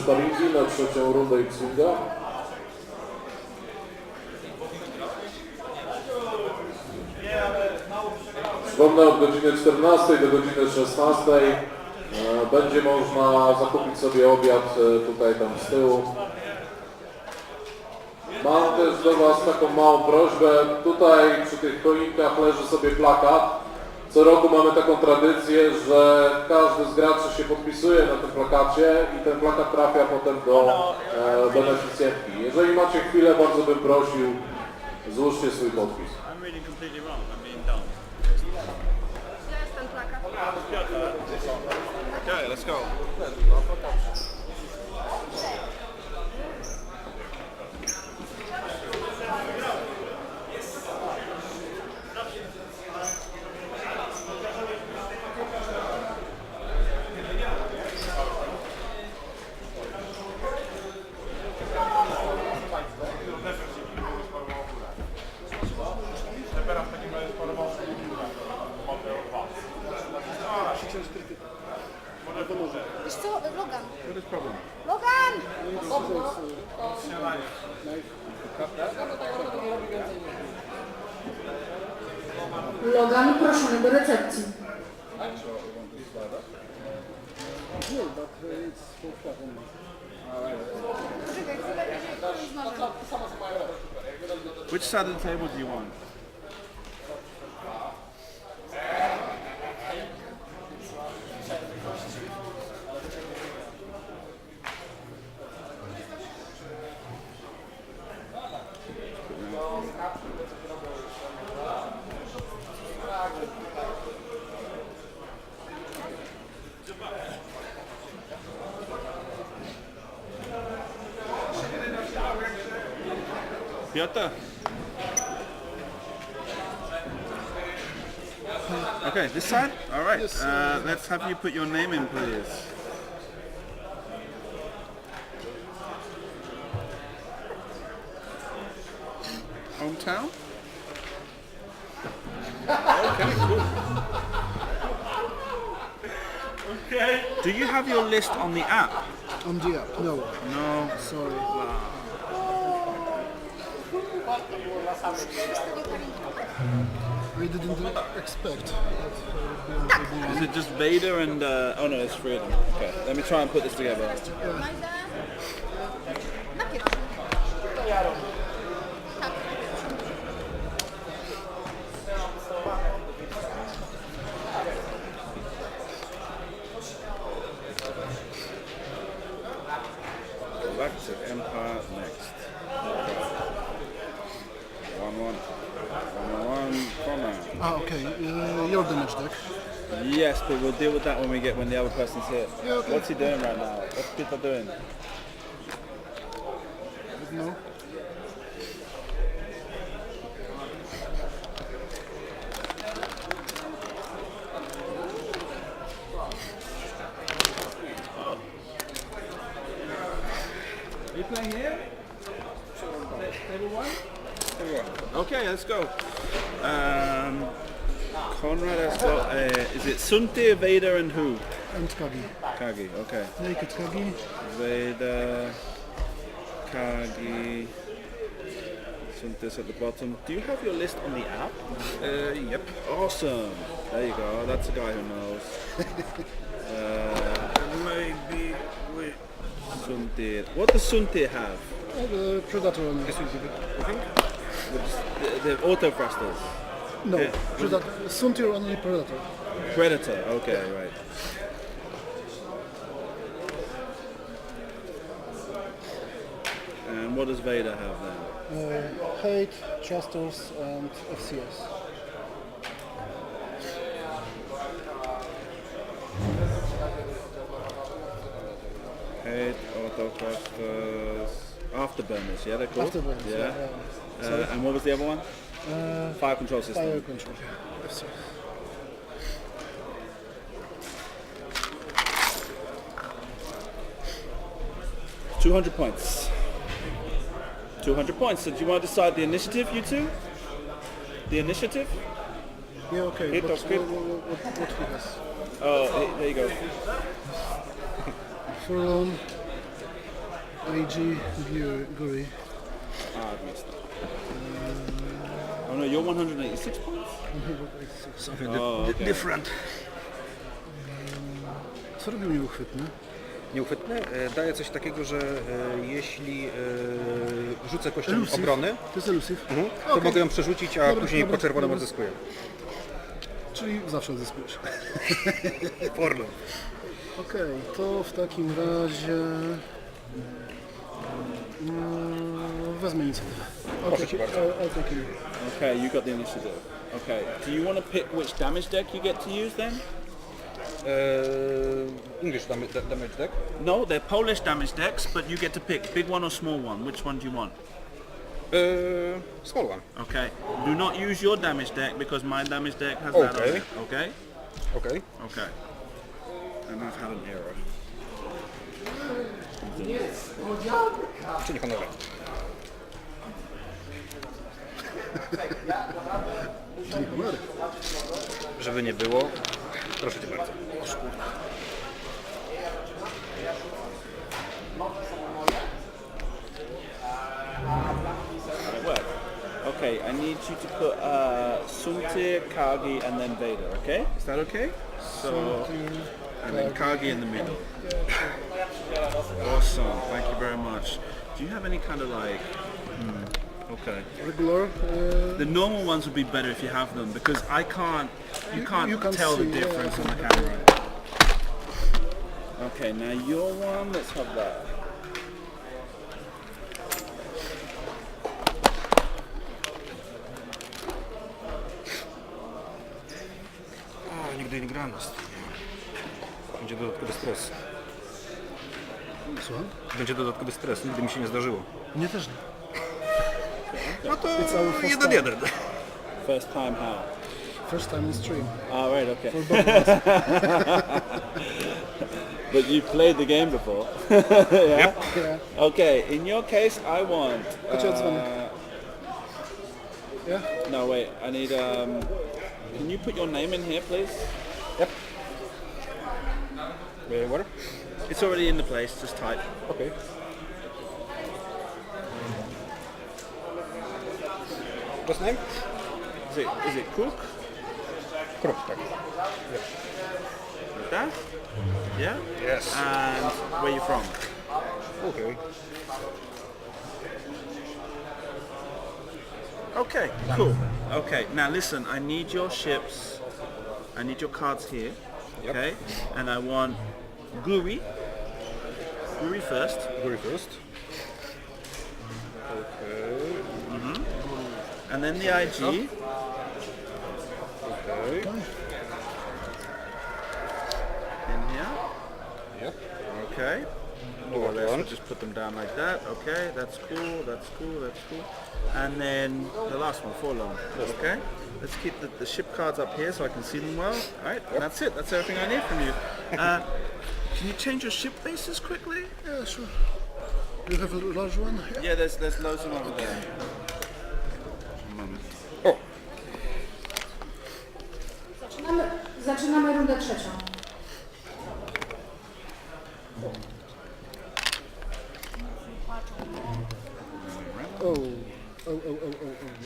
sparingi na trzecią rundę X-Winga. Przypomnę, od godziny 14 do godziny 16 będzie można zakupić sobie obiad tutaj tam z tyłu. Mam też do Was taką małą prośbę. Tutaj przy tych choinkach leży sobie plakat. Co roku mamy taką tradycję, że każdy z graczy się podpisuje na tym plakacie i ten plakat trafia potem do beneficjentki. Jeżeli macie chwilę, bardzo bym prosił, złóżcie swój podpis. Piotr. Okay, let's go. Wiesz co, Logan. What is problem? Logan! Logan proszony do recepcji. Which side of the table do you want? Piotr. Okay, this side? All right. Let's have you put your name in, please. Hometown? Okay, cool. Okay. Do you have your list on the app? On the app? No. No. Sorry. We didn't expect that. Is it just Vader and oh no, it's three of them. Okay, let me try and put this together. Galactic Empire next. 1-1. 1-1. Konrad. Ah, okay. You're the match deck. Yes, but we'll deal with that when the other person's here. Yeah, okay. What's he doing right now? What's Peter doing? No. You playing here? Table one? Okay, let's go. Konrad has got, is it Sunti, Vader and who? And Kagi. Kagi, okay. Naked Kagi. Vader, Kagi, Sunti's at the bottom. Do you have your list on the app? Yep. Awesome. There you go, that's a guy who knows. Maybe, wait. Sunti. What does Sunti have? The Predator on this, I think. The auto thrusters. No, Yeah. Predator. Suntir only Predator. Predator, okay, right. And what does Vader have then? Hate, Trusters, and FCS. Hate, auto thrusters, afterburners, yeah, they're called? Afterburners, yeah. And what was the other one? Fire control system. Fire control. FCS. $200 points. 200 points. So do you want to decide the initiative, you two? The initiative? Yeah, okay. Hit But or script? what he has? Oh, there you go. Furlong, AG Guri. Ah, I've missed that. Oh no, you're 186 points? 186. Something Oh, okay. different. Co robił nieuchwytny? Nieuchwytny daje coś takiego, że jeśli rzucę kością Elusive. obrony, To jest elusive. to Okej. mogę ją przerzucić, a Dobra, później dobra, po czerwonym dobra. odzyskuję. Czyli zawsze odzyskujesz. Forlą. Okej, to w takim razie... wezmę inicjatywę. Proszę cię bardzo. I'll take it. Okay, you got the initiative. Okay, do you want to pick which damage deck you get to use then? English damage deck. No, they're Polish damage decks, but you get to pick big one or small one. Which one do you want? Small one. Okay. Do not use your damage deck because my damage deck has that on Okay. it. Okay? Okej. Okay. And I've had an error. Czyli honorowe. Czyli honory. Żeby nie było, proszę cię bardzo. It worked. Okay, I need you to put Suntir, Kagi, and then Vader, okay? Is that okay? So, and then Kagi in the middle. Awesome, thank you very much. Do you have any kind of like... Okay. Regular. The normal ones would be better if you have them because I can't, you can't you can't tell the see, yeah, difference on the okay. camera. Okay, now your one, let's have that. A, nigdy nie grałem na stronie. Będzie dodatkowy stres. Słucham? Będzie dodatkowy stres, nigdy mi się nie zdarzyło. Mnie też nie. No to It's our first 1-1. First time how? First time in stream. Oh, right, okay. But you played the game before. Yeah? Yeah. Okay, in your case, I want... Chodź odzwonię. Yeah? No, wait, I need... can you put your name in here, please? Where? It's already in the place, just type. Okej. What's name? Is it Kruk? Kruk, tak. Like that? Yeah? Yes. And where you from? Okej. Okay, cool. Okay, now listen, I need your ships. I need your cards here. Yep. Okay? And I want Guri. Guri first. Guri first. Okej. And then the IG. Okej. In here. Yep. Okay. More or less, one. we'll just put them down like that. Okay, that's cool, that's cool, that's cool. And then the last one, forlorn. Okay? Let's keep the ship cards up here so I can see them well. Alright, and that's it. That's everything I need from you. Can you change your ship bases quickly? Yeah, sure. You have a large one? Yeah, there's loads of them over there. O! Zaczynamy rundę trzecią.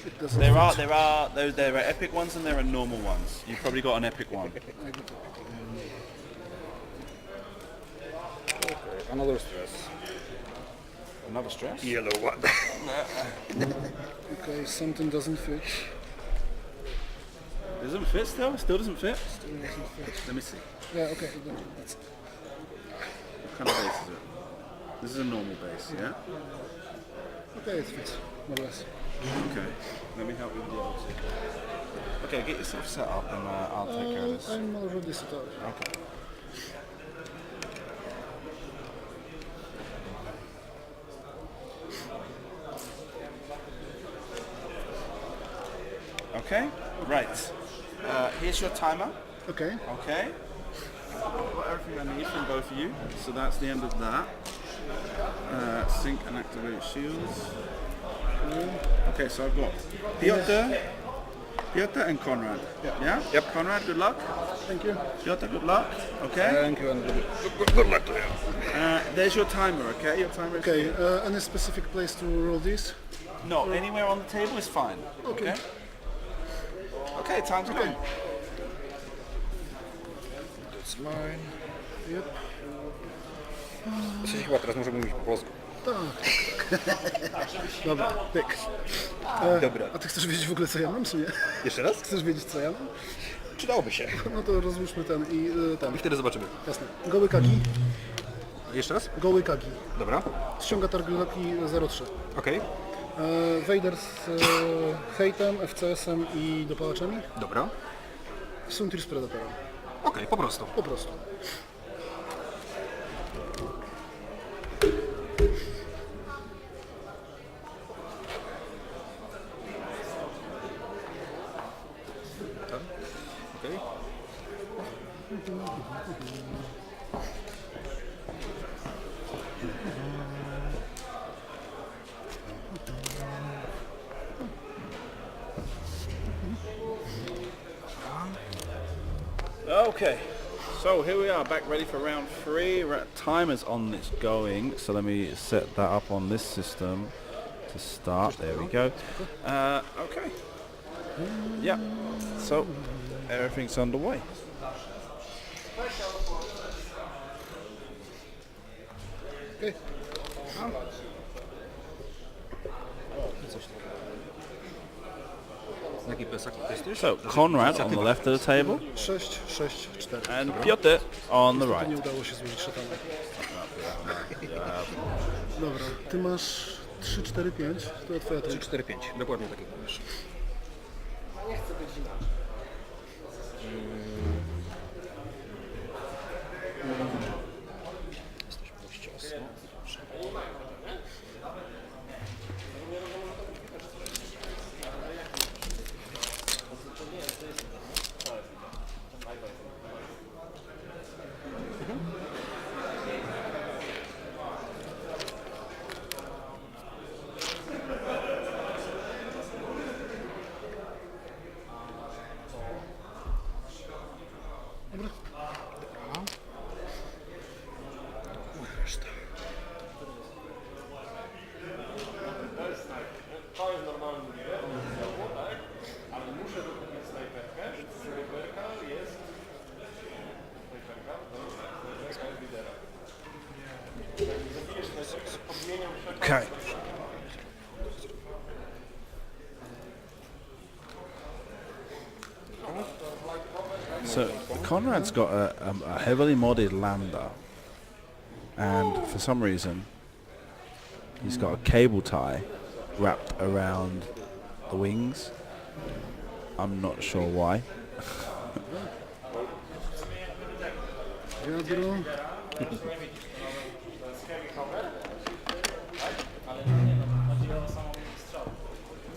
It doesn't There fit. are epic ones and there are normal ones. You've probably got an epic one. Another stress. Another stress? Yellow one. Okay, something doesn't fit. Doesn't fit still? Still doesn't fit? Let me see. Yeah, okay. That's What kind of base is it? This is a normal base, yeah? okay, it fits, more or less. Okay. Let me help you with the other two. Okay, get yourself set up and I'll take care of this. I'm already set up. Okay. Okay, right. Here's your timer. Okay. Okay. I've got everything I need from both of you, so that's the end of that. Sync and activate shields. Okay, so I've got Piotr and Konrad. Yeah? Yep. Konrad, good luck. Thank you. Piotr, good luck. Okay. Thank you and good luck to you. There's your timer. Okay. Your timer is Okay, any specific place to roll this? No, anywhere on the table is fine. Okay. Okay, time's going. That's mine. Yep. W sensie chyba teraz możemy mówić po polsku. Dobra, pyk. Dobra. A ty chcesz wiedzieć w ogóle co ja mam, czy nie? Jeszcze raz? Chcesz wiedzieć co ja mam? Przydałoby się. No to rozłóżmy ten i ten. I wtedy zobaczymy. Jasne. Goły kagi. Jeszcze raz? Goły kagi. Dobra. Ściąga targeloki 03. Okej. Vader z hejtem, FCS-em i dopalaczami. Dobra. Suntir z Predatorem. Okej, po prostu. Po prostu. Okej. Okay, so here we are, back ready for round 3. Timer's on this going, so let me set that up on this system to start. There we go. Okay. Yeah, so everything's underway. Okay. Jaki pesak jesteś? So Konrad on the left of the table 6, 6, 4. and Piotr on the To right. nie udało się złożyć szatana. Dobra, ty masz 3, 4, 5. To twoja 3, trójka. 4, 5. Dokładnie tak jak mówisz. Jesteśmy dość ciasno. Reszta. To jest normalny lider, tak? Ale muszę dokupić snajperkę, więc snajperka jest... Snajperka jest lidera. Zabijesz snajperkę, podmieniam się... Okay. So Konrad's got a heavily modded lambda, and for some reason he's got a cable tie wrapped around the wings. I'm not sure why. Wiadro.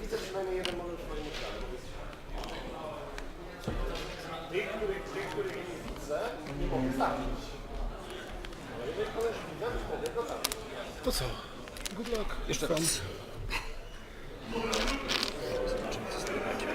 Widzę przynajmniej jeden moment w moim udziale. Tych, których nie widzę, nie mogę zabić. Ale jeżeli kogoś widzę, to mogę go zabić. To co? Good luck. Jeszcze Fun. raz. Zobaczymy co z tego będzie.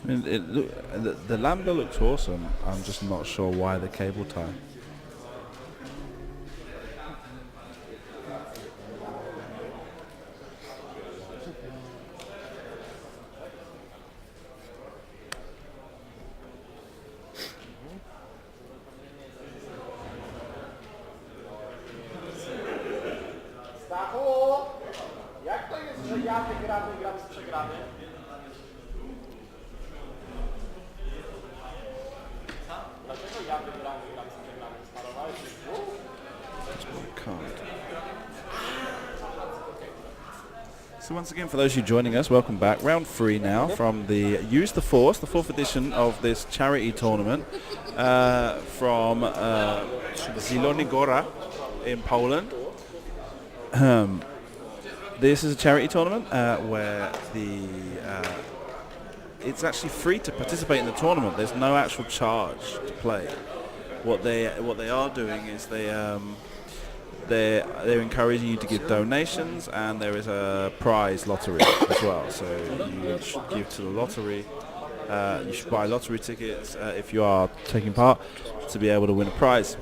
I mean, the lambda looks awesome. I'm just not sure why the cable tie. Stachu! Jak to jest, że ja wygrany gram z przegrany? Dlaczego ja wygrany gram z przegrany? Sparowałeś się tu? Can't. So once again, for those of you joining us, welcome back. Round 3 now from the Use the Force, the 4th edition of this charity tournament from Zielona Góra in Poland. This is a charity tournament where the it's actually free to participate in the tournament. There's no actual charge to play. What they are doing is they're encouraging you to give donations, and there is a prize lottery as well. So you should give to the lottery. You should buy lottery tickets if you are taking part to be able to win a prize.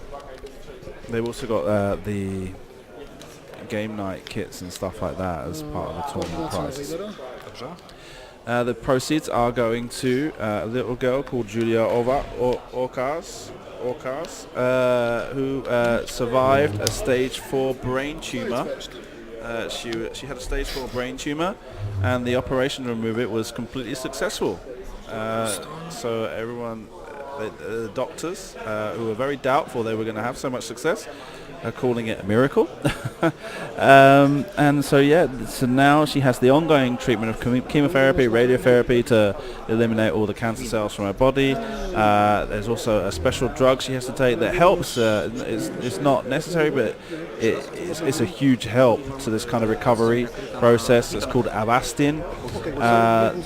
They've also got the game night kits and stuff like that as part of the tournament prizes. The proceeds are going to a little girl called Julia Orcas, who survived a stage 4 brain tumor. She had a stage 4 brain tumor, and the operation to remove it was completely successful. So everyone, the doctors, who were very doubtful they were going to have so much success, are calling it a miracle. And so now she has the ongoing treatment of chemotherapy, radiotherapy to eliminate all the cancer cells from her body. There's also a special drug she has to take that helps. It's not necessary, but it's a huge help to this kind of recovery process. It's called Avastin.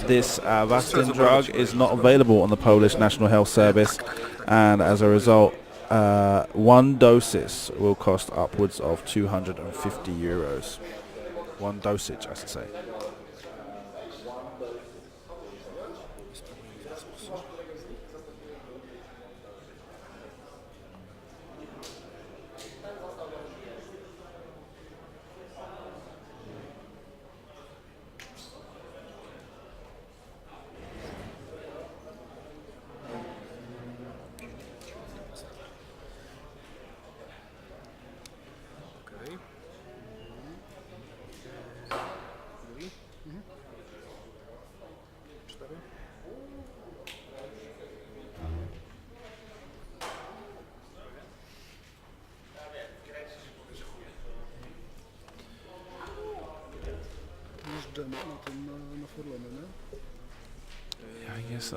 This Avastin drug is not available on the Polish National Health Service, and as a result, one dosage will cost upwards of 250 euros. One dosage, I should say.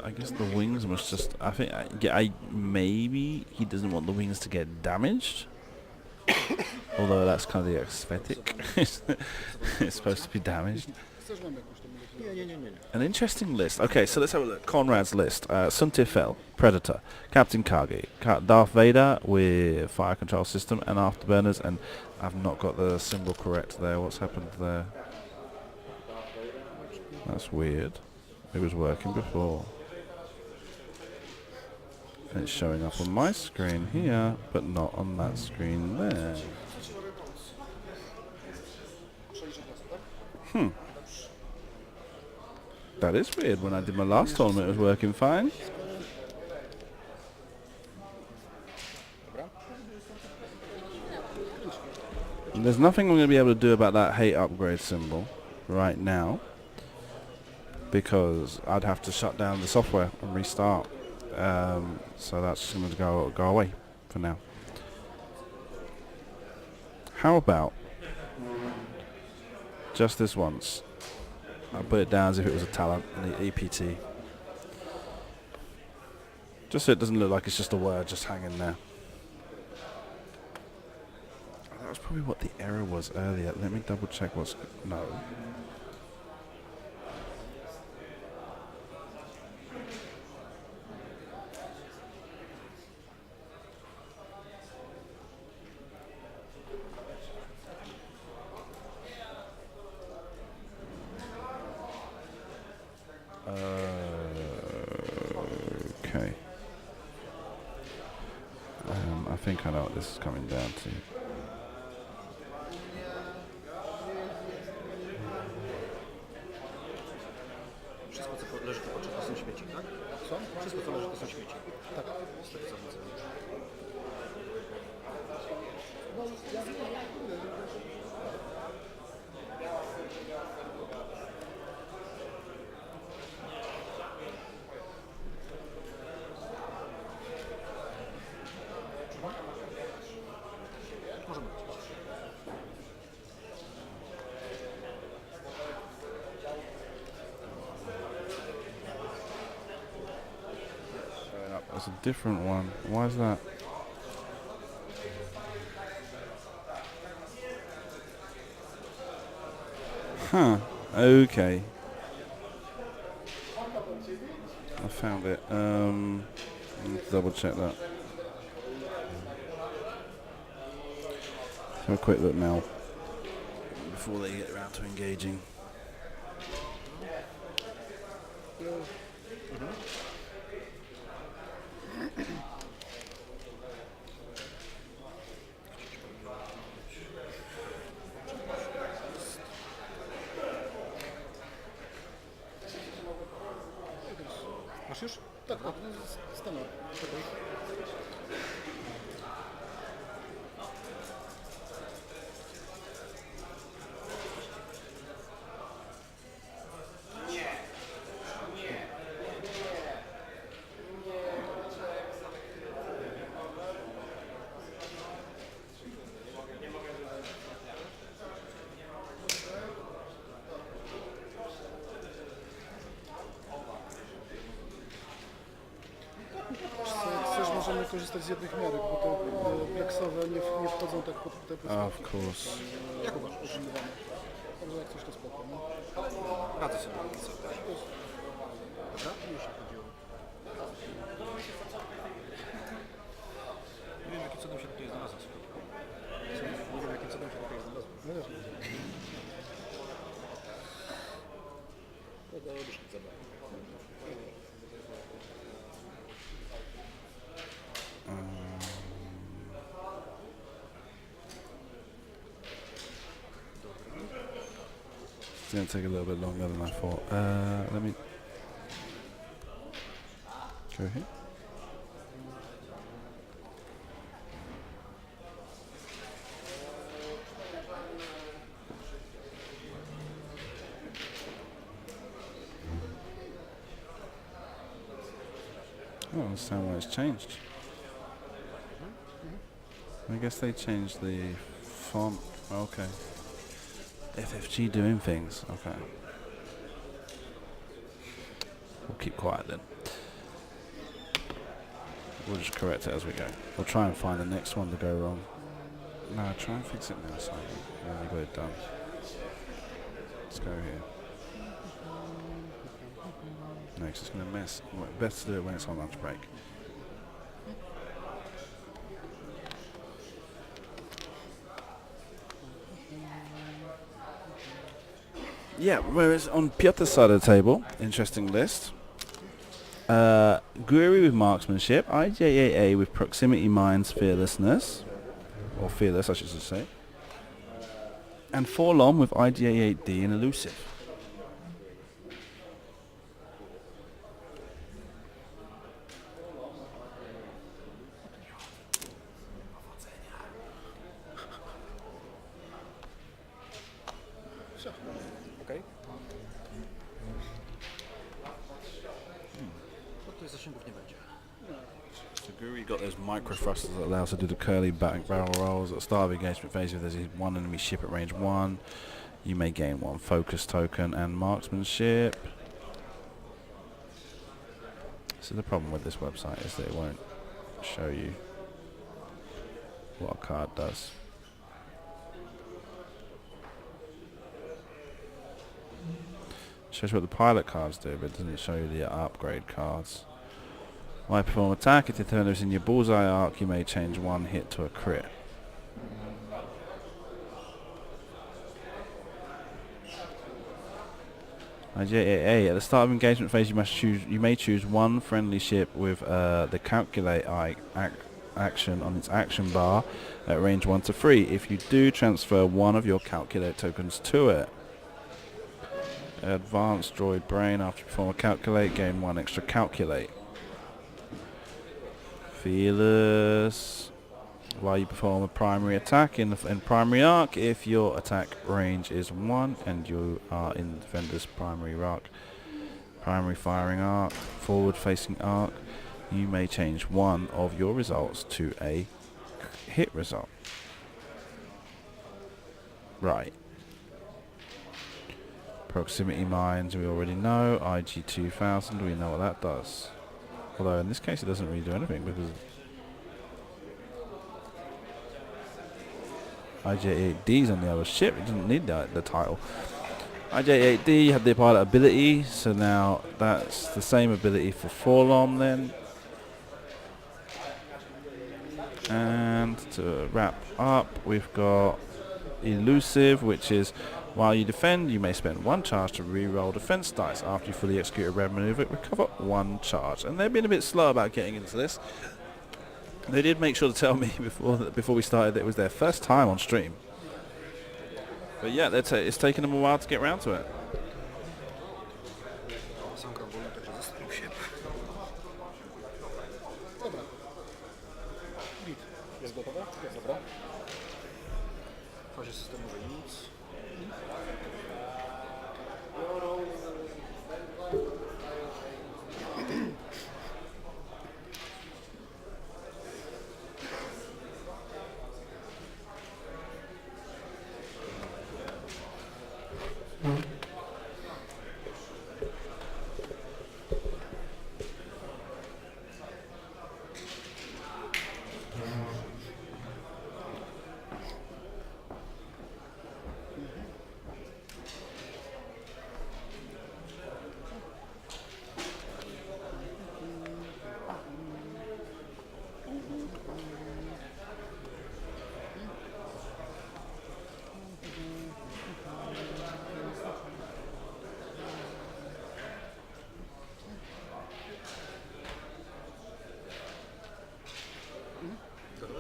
I guess the wings must just. Maybe he doesn't want the wings to get damaged. Although that's kind of the aesthetic. It's supposed to be damaged. An interesting list. Okay, so let's have a look. Konrad's list. Suntifel, Predator, Captain Kage, Darth Vader with fire control system and afterburners, and I've not got the symbol correct there. What's happened there? That's weird. It was working before. And it's showing up on my screen here, but not on that screen there. That is weird. When I did my last tournament, it was working fine. And there's nothing I'm going to be able to do about that hate upgrade symbol right now, because I'd have to shut down the software and restart. So that's going to go away for now. How about just this once? I'll put it down as if it was a talent in the EPT. Just so it doesn't look like it's just a word just hanging there. That was probably what the error was earlier. Let me double check what's... No. Okay. I think I know what this is coming down to. Wszystko, co leży po oczach, to są śmieci, tak? Co? Wszystko, co leży, to są śmieci. Tak. Z tego, co widzę. That's a different one. Why is that? Huh. Okay. I found it. Let's double check that. Have a quick look now before they get around to engaging. Masz już? Tak, tak, stanę. Czekaj. Chcesz, możemy korzystać z jednych miarek, bo te pleksowe nie wchodzą tak pod te Of course. Jak uważasz? używane. Także jak coś to spoko, no. Radzę sobie. Dobra? Już się chodziło. Nie wiem, jakim cudem się tutaj znalazłem. Nie wiem, jakim cudem się tutaj znalazłem. No też nie. No dobrze, zabawę. It's going to take a little bit longer than I thought. Let me go here. I don't understand why it's changed. I guess they changed the font. Okay. FFG doing things. Okay. We'll keep quiet then. We'll just correct it as we go. We'll try and find the next one to go wrong. No, try and fix it now, Simon. Yeah, you got it done. Let's go here. No, 'cause it's going to mess. Best to do it when it's on lunch break. Yeah, whereas on Piotr's side of the table, interesting list. Guri with marksmanship, IJAA with proximity mines, fearlessness, or fearless I should say, and Forlom with IDA8D and elusive. Okej. No tutaj zasięgów nie będzie. So Guri got those micro thrusters that allows to do the curly back barrel rolls at the start of engagement phase. If there's one enemy ship at range 1, you may gain 1 focus token and marksmanship. So the problem with this website is that it won't show you what a card does. Shows you what the pilot cards do, but it doesn't show you the upgrade cards. High perform attack. If the turner is in your bullseye arc, you may change 1 hit to a crit. IJAA. At the start of engagement phase, you may choose 1 friendly ship with the calculate action on its action bar at range 1 to 3. If you do, transfer 1 of your calculate tokens to it. Advanced droid brain. After you perform a calculate, gain 1 extra calculate. Fearless. While you perform a primary attack in primary arc, if your attack range is 1 and you are in defender's primary arc, primary firing arc, forward facing arc, you may change 1 of your results to a hit result. Right. Proximity mines we already know. IG-2000 we know what that does. Although in this case it doesn't really do anything because IJ-8D's on the other ship. It doesn't need the title. IJ8D had the pilot ability, so now that's the same ability for Forlom then. And to wrap up, we've got Elusive, which is while you defend, you may spend 1 charge to re-roll defense dice. After you fully execute a red maneuver, recover 1 charge. And they've been a bit slow about getting into this. They did make sure to tell me before we started that it was their first time on stream. But yeah, it's taken them a while to get around to it. Sam gram wolno, także zastanów się. Dobra. Git. Jest gotowe? Jest dobra. W fazie systemowej nic.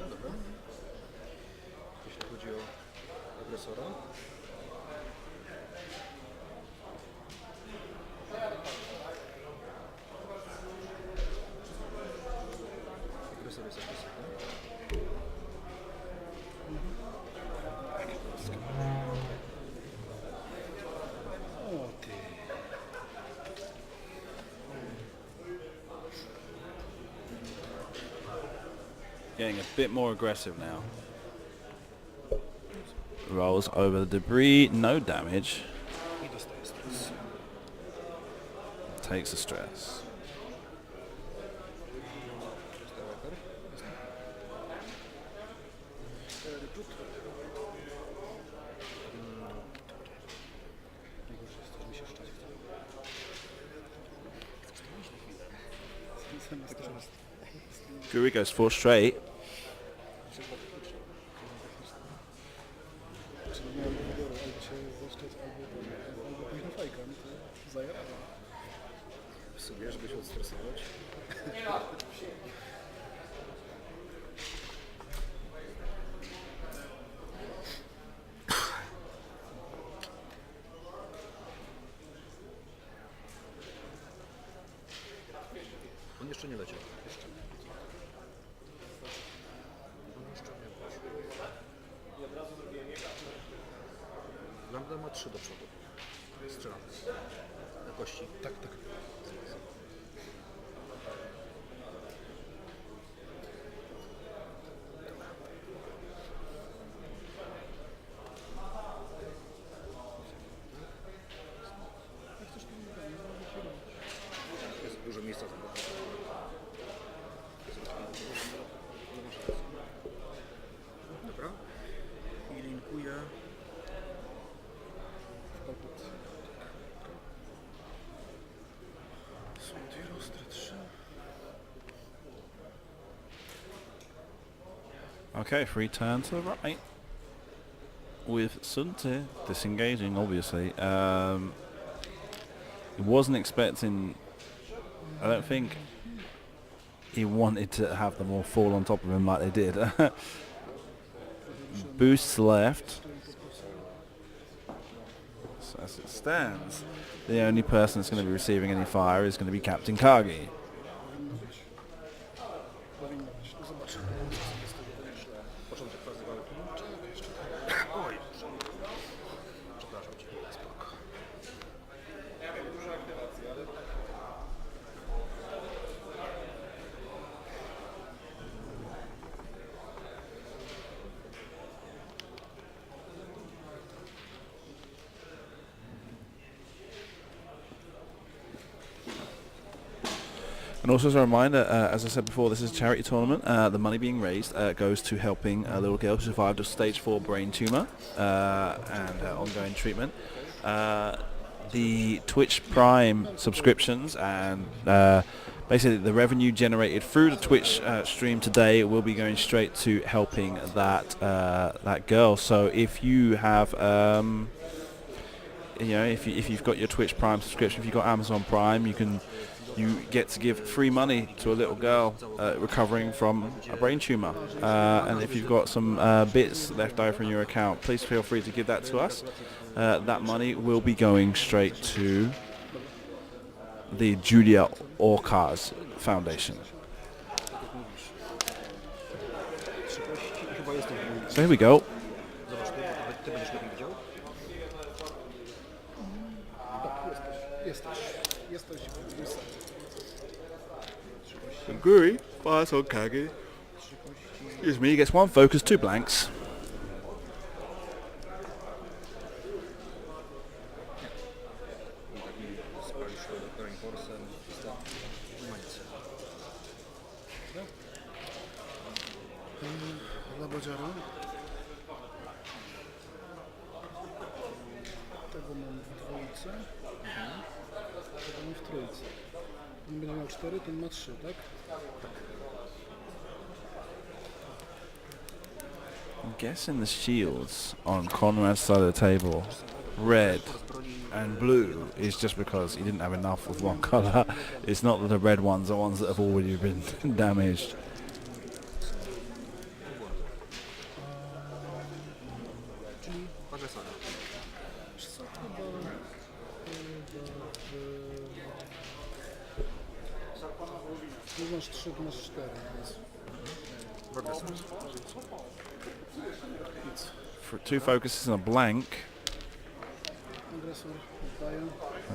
Dobra. Jeśli chodzi o agresora. Agresor jest agresywny. O ty. Getting a bit more aggressive now. Rolls over the debris, no damage. I dostaje stres. Takes the stress. Dostaje wiper. Najgorsze jest to, że mi się szczać chce. Chcesz to iść na chwilę. Guri goes 4 straight. Czyli miałem wyboru, albo się zaszczeć, albo pójść na fajka, no to zajarałem. W sumie, żeby się odstresować. On jeszcze nie leciał. Jeszcze nie. Lambda ma 3 do przodu. Strzelam. Na kości. Tak. Jest dużo miejsca. Dobra. I linkuję. Są 2 rostry, 3. Okay, free turn to the right. With Sunte disengaging, obviously. He wasn't expecting... I don't think he wanted to have them all fall on top of him like they did. Boosts left. So as it stands, the only person that's going to be receiving any fire is going to be Captain Kagi. Powinno być. No zobaczymy. Początek fazy walki. Oj, przepraszam cię. Spoko. And also as a reminder, as I said before, this is a charity tournament. The money being raised goes to helping a little girl who survived a stage 4 brain tumour and ongoing treatment. the Twitch Prime subscriptions and basically the revenue generated through the Twitch stream today will be going straight to helping that girl. So if you have if you've got your Twitch Prime subscription, if you've got Amazon Prime, you get to give free money to a little girl recovering from a brain tumor. And if you've got some bits left over in your account, please feel free to give that to us. That money will be going straight to the Julia Orkaz Foundation. So here we go. Zobacz, ty będziesz lepiej widział? Jesteś. Guri fires on Kagi. Excuse me, he gets 1 focus, 2 blanks. Spalisz reinforcem, nie ma nic. Dla Bodziara. Tego mam w dwójce. Tego mam w trójce. On będzie miał 4, ten ma 3, tak? I'm guessing the shields on Konrad's side of the table, red and blue, is just because he didn't have enough of one colour. It's not that the red ones are ones that have already been damaged. Czyli Agresora. wiesz co, chyba ty masz 3, ty masz 4, więc W agresor. For 2 focuses and a blank, agresor oddaje.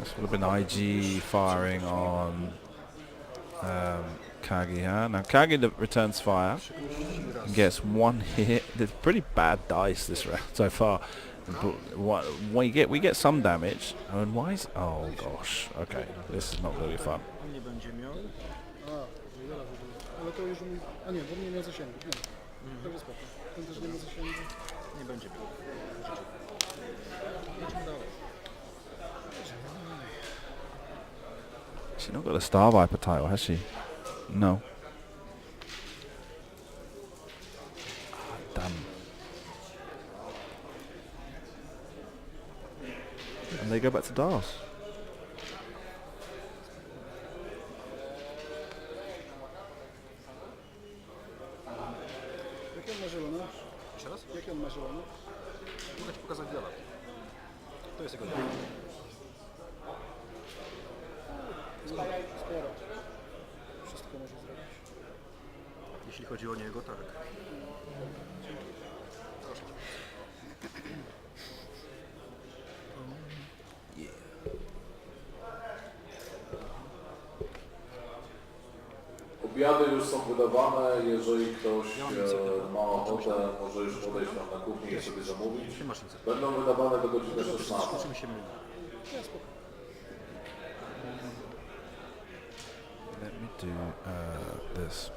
this would have been IG firing on Kagi here. Now Kagi returns fire and gets 1 hit. It's pretty bad dice this round so far. But we get some damage. And why is... Oh gosh. Okay, this is not going to be fun. On nie będzie miał. Zaraz, ale to już mi... A nie, bo mnie nie ma zasięgu. Nie, także spoko. Ten też nie ma zasięgu. Nie będzie miał. Jedziemy dalej. She's not got a Star Viper title, has she? No. Damn. And they go back to DARS. Jakie on ma zielone? Jeszcze raz? Jakie on ma zielone? Mogę ci pokazać wiele. To jest jego dział. Sporo. Wszystko może zrobić. Jeśli chodzi o niego, tak. Proszę cię. Obiady już są wydawane, jeżeli ktoś ma ochotę, może już podejść tam na kuchnię i sobie zamówić. Nie masz nic. Będą wydawane do godziny 16. Uczymy się mylnie. Let me do this.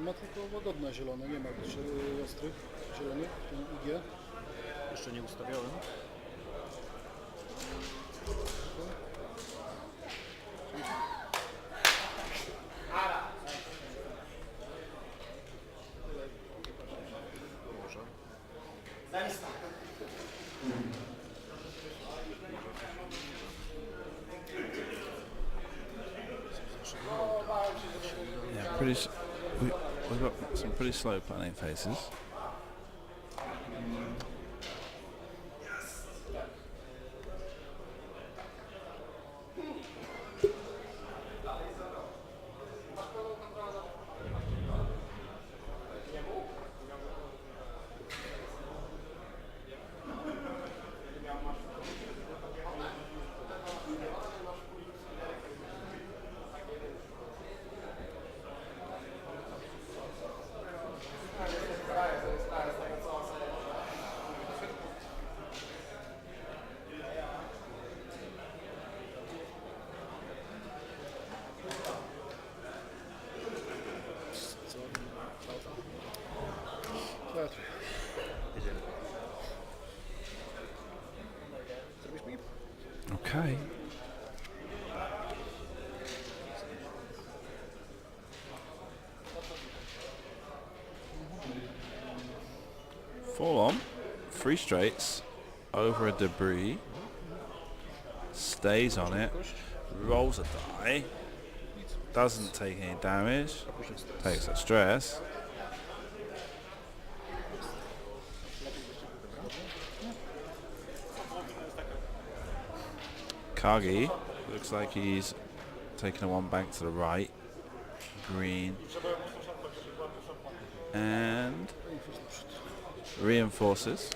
Ma tylko łagodne zielone, nie ma ostrych zielonych, ten IG. Jeszcze nie ustawiałem. Może. Yeah, we've got some pretty slow planning phases. Okay. Full on. 3 straights. Over a debris. Stays on it. Rolls a die. Doesn't take any damage. Takes a stress. Kagi looks like he's taking a 1 back to the right. Green. And reinforces.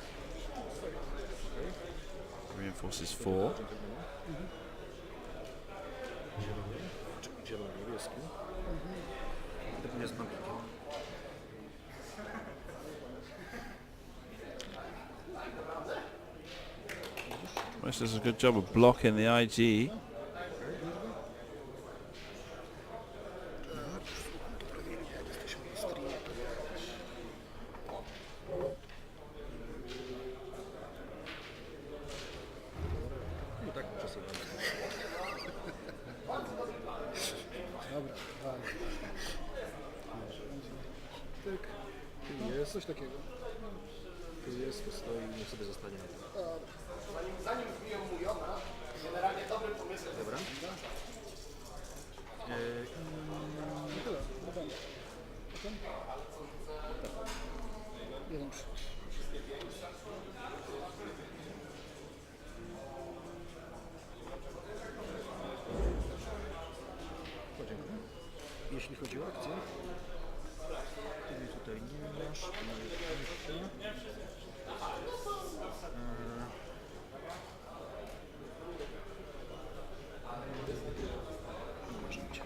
Reinforces 4. Zielony-niebieski. Drobnie z bankiem. Which does a good job of blocking the IG. No tak, przesuwam. Dobra, dalej. Tyk. Tu jest coś takiego. Tu jest, tu stoi, niech sobie zostanie. Zanim wbiją Mujona, generalnie dobrym pomysłem Dobra. I tyle, no będzie. Potem? Tak. 1-3. Podziękuję. Jeśli chodzi o akcję, to tutaj nie masz, nie jeszcze. Uważam cię.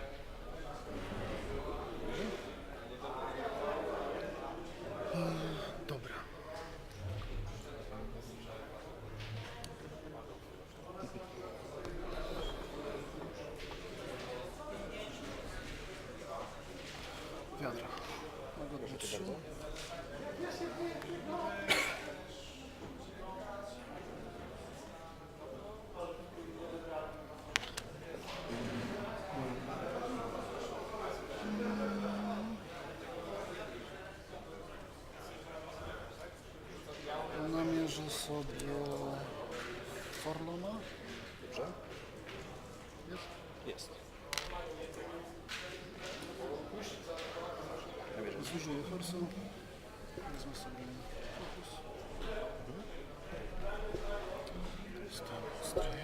Dobra. Wiadra. Mogę 3. Namierzę sobie Forlona. Dobrze? Jest? Jest. Zużyję forsę. Wezmę sobie fokus. Stary 1.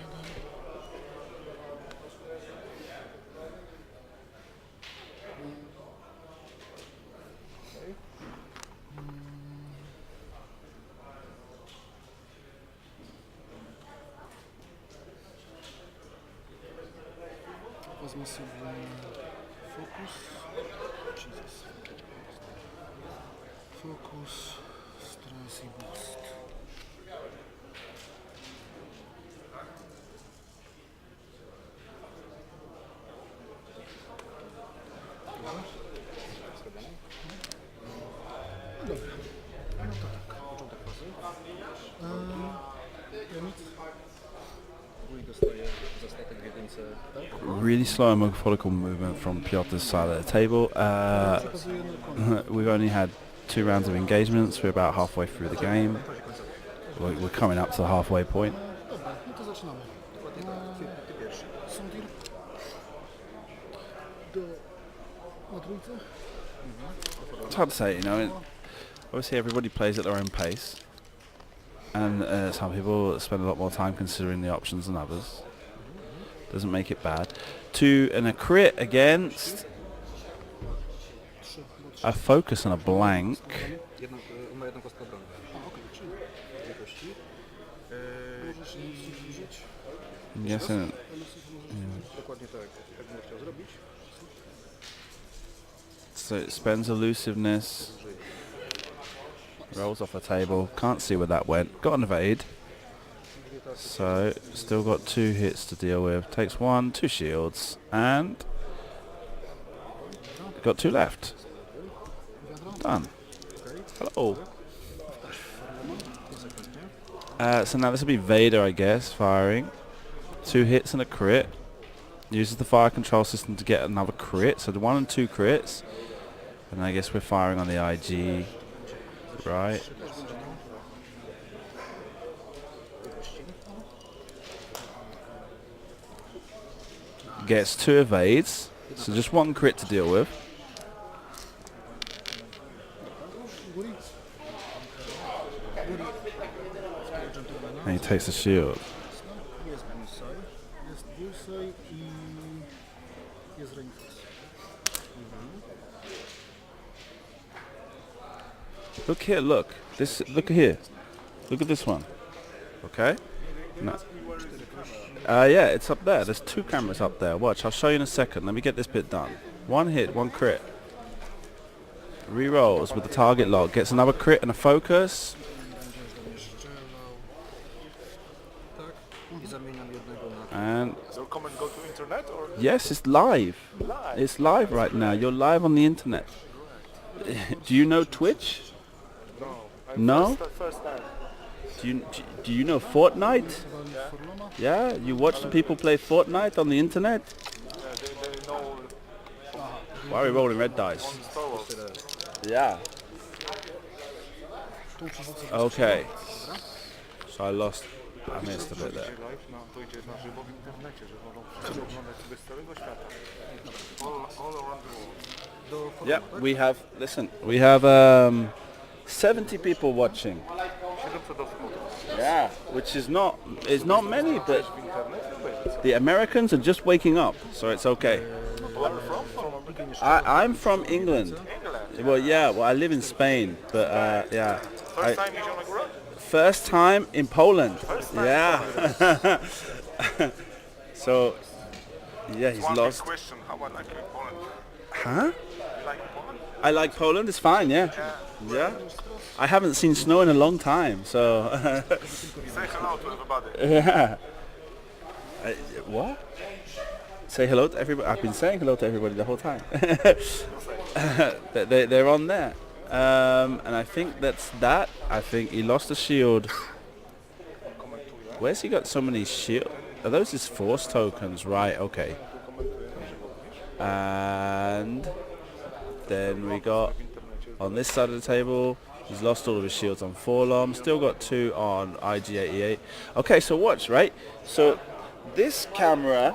Wezmę sobie fokus. Fokus, stres i boost. Dobra. No to tak. Początek fazy. Ja nic. Wuj dostaje za statek w jedynce. Really slow and methodical movement from Piotr's side of the table. Przekazuję na koniec. We've only had 2 rounds of engagements. We're about halfway through the game. We're coming up to the halfway point. Dobra, no to zaczynamy. Dokładnie tak. Ty pierwszy. Sundir. Na trójce. It's hard to say, you know. Obviously, everybody plays at their own pace, and some people spend a lot more time considering the options than others. Doesn't make it bad. 2 and a crit against 3. a focus and a blank. On ma jedną kostkę obrony. A, okej, 3. Dwie kości. Możesz elusów użyć. Yes, and Elusów możesz Dokładnie tak. Jak bym chciał zrobić. so it spends elusiveness, rolls off the table. Can't see where that went. Got an evade. So still got 2 hits to deal with. Takes 1, 2 shields, and got 2 left. Done. Hello. So now this will be Vader, I guess, firing. 2 hits and a crit. Uses the fire control system to get another crit, so the 1 and 2 crits. And I guess we're firing on the IG, right? Gets 2 evades, so just 1 crit to deal with. And he takes the shield. Jest bullseye, jest bullseye i jest reinforce. Look here, look. Look here. Look at this one. Okay? No. Yeah, it's up there. There's 2 cameras up there. Watch, I'll show you in a second. Let me get this bit done. 1 hit, 1 crit. Rerolls with the target log. Gets another crit and a focus. I zamieniam jednego na... And So comment go to internet or yes, it's live. It's live right now. You're live on the internet. Do you know Twitch? No? first time? Do you know Fortnite? Yeah, you watch the people play Fortnite on the internet? Yeah, they know Why are we rolling red dice? Star Wars. Yeah. Okay. So I missed a bit there. Live, no, to idzie na żywo w internecie, że mogą wszyscy oglądać sobie z całego świata. All around the world. Yep, we have 70 people watching. 700 osób. Yeah, which is not many, but the Americans are just waking up, so it's okay. Where are you from? I'm from England. Well, yeah, I live in Spain, but yeah. First time you on Górę? First time in Poland. Yeah. So, yeah, he's One lost. big question, how I like Poland? Huh? You like Poland? I like Poland. It's fine. Yeah. Yeah. I haven't seen snow in a long time, so. Say hello to everybody. Yeah. What? Say hello to everybody. I've been saying hello to everybody the whole time. They're on there. And I think that's that. I think he lost the shield. Where's he got so many shield? Are those his force tokens? Right, okay. And then we got on this side of the table, he's lost all of his shields on Forlom. Still got 2 on IG-88. Okay, so watch, right? So this camera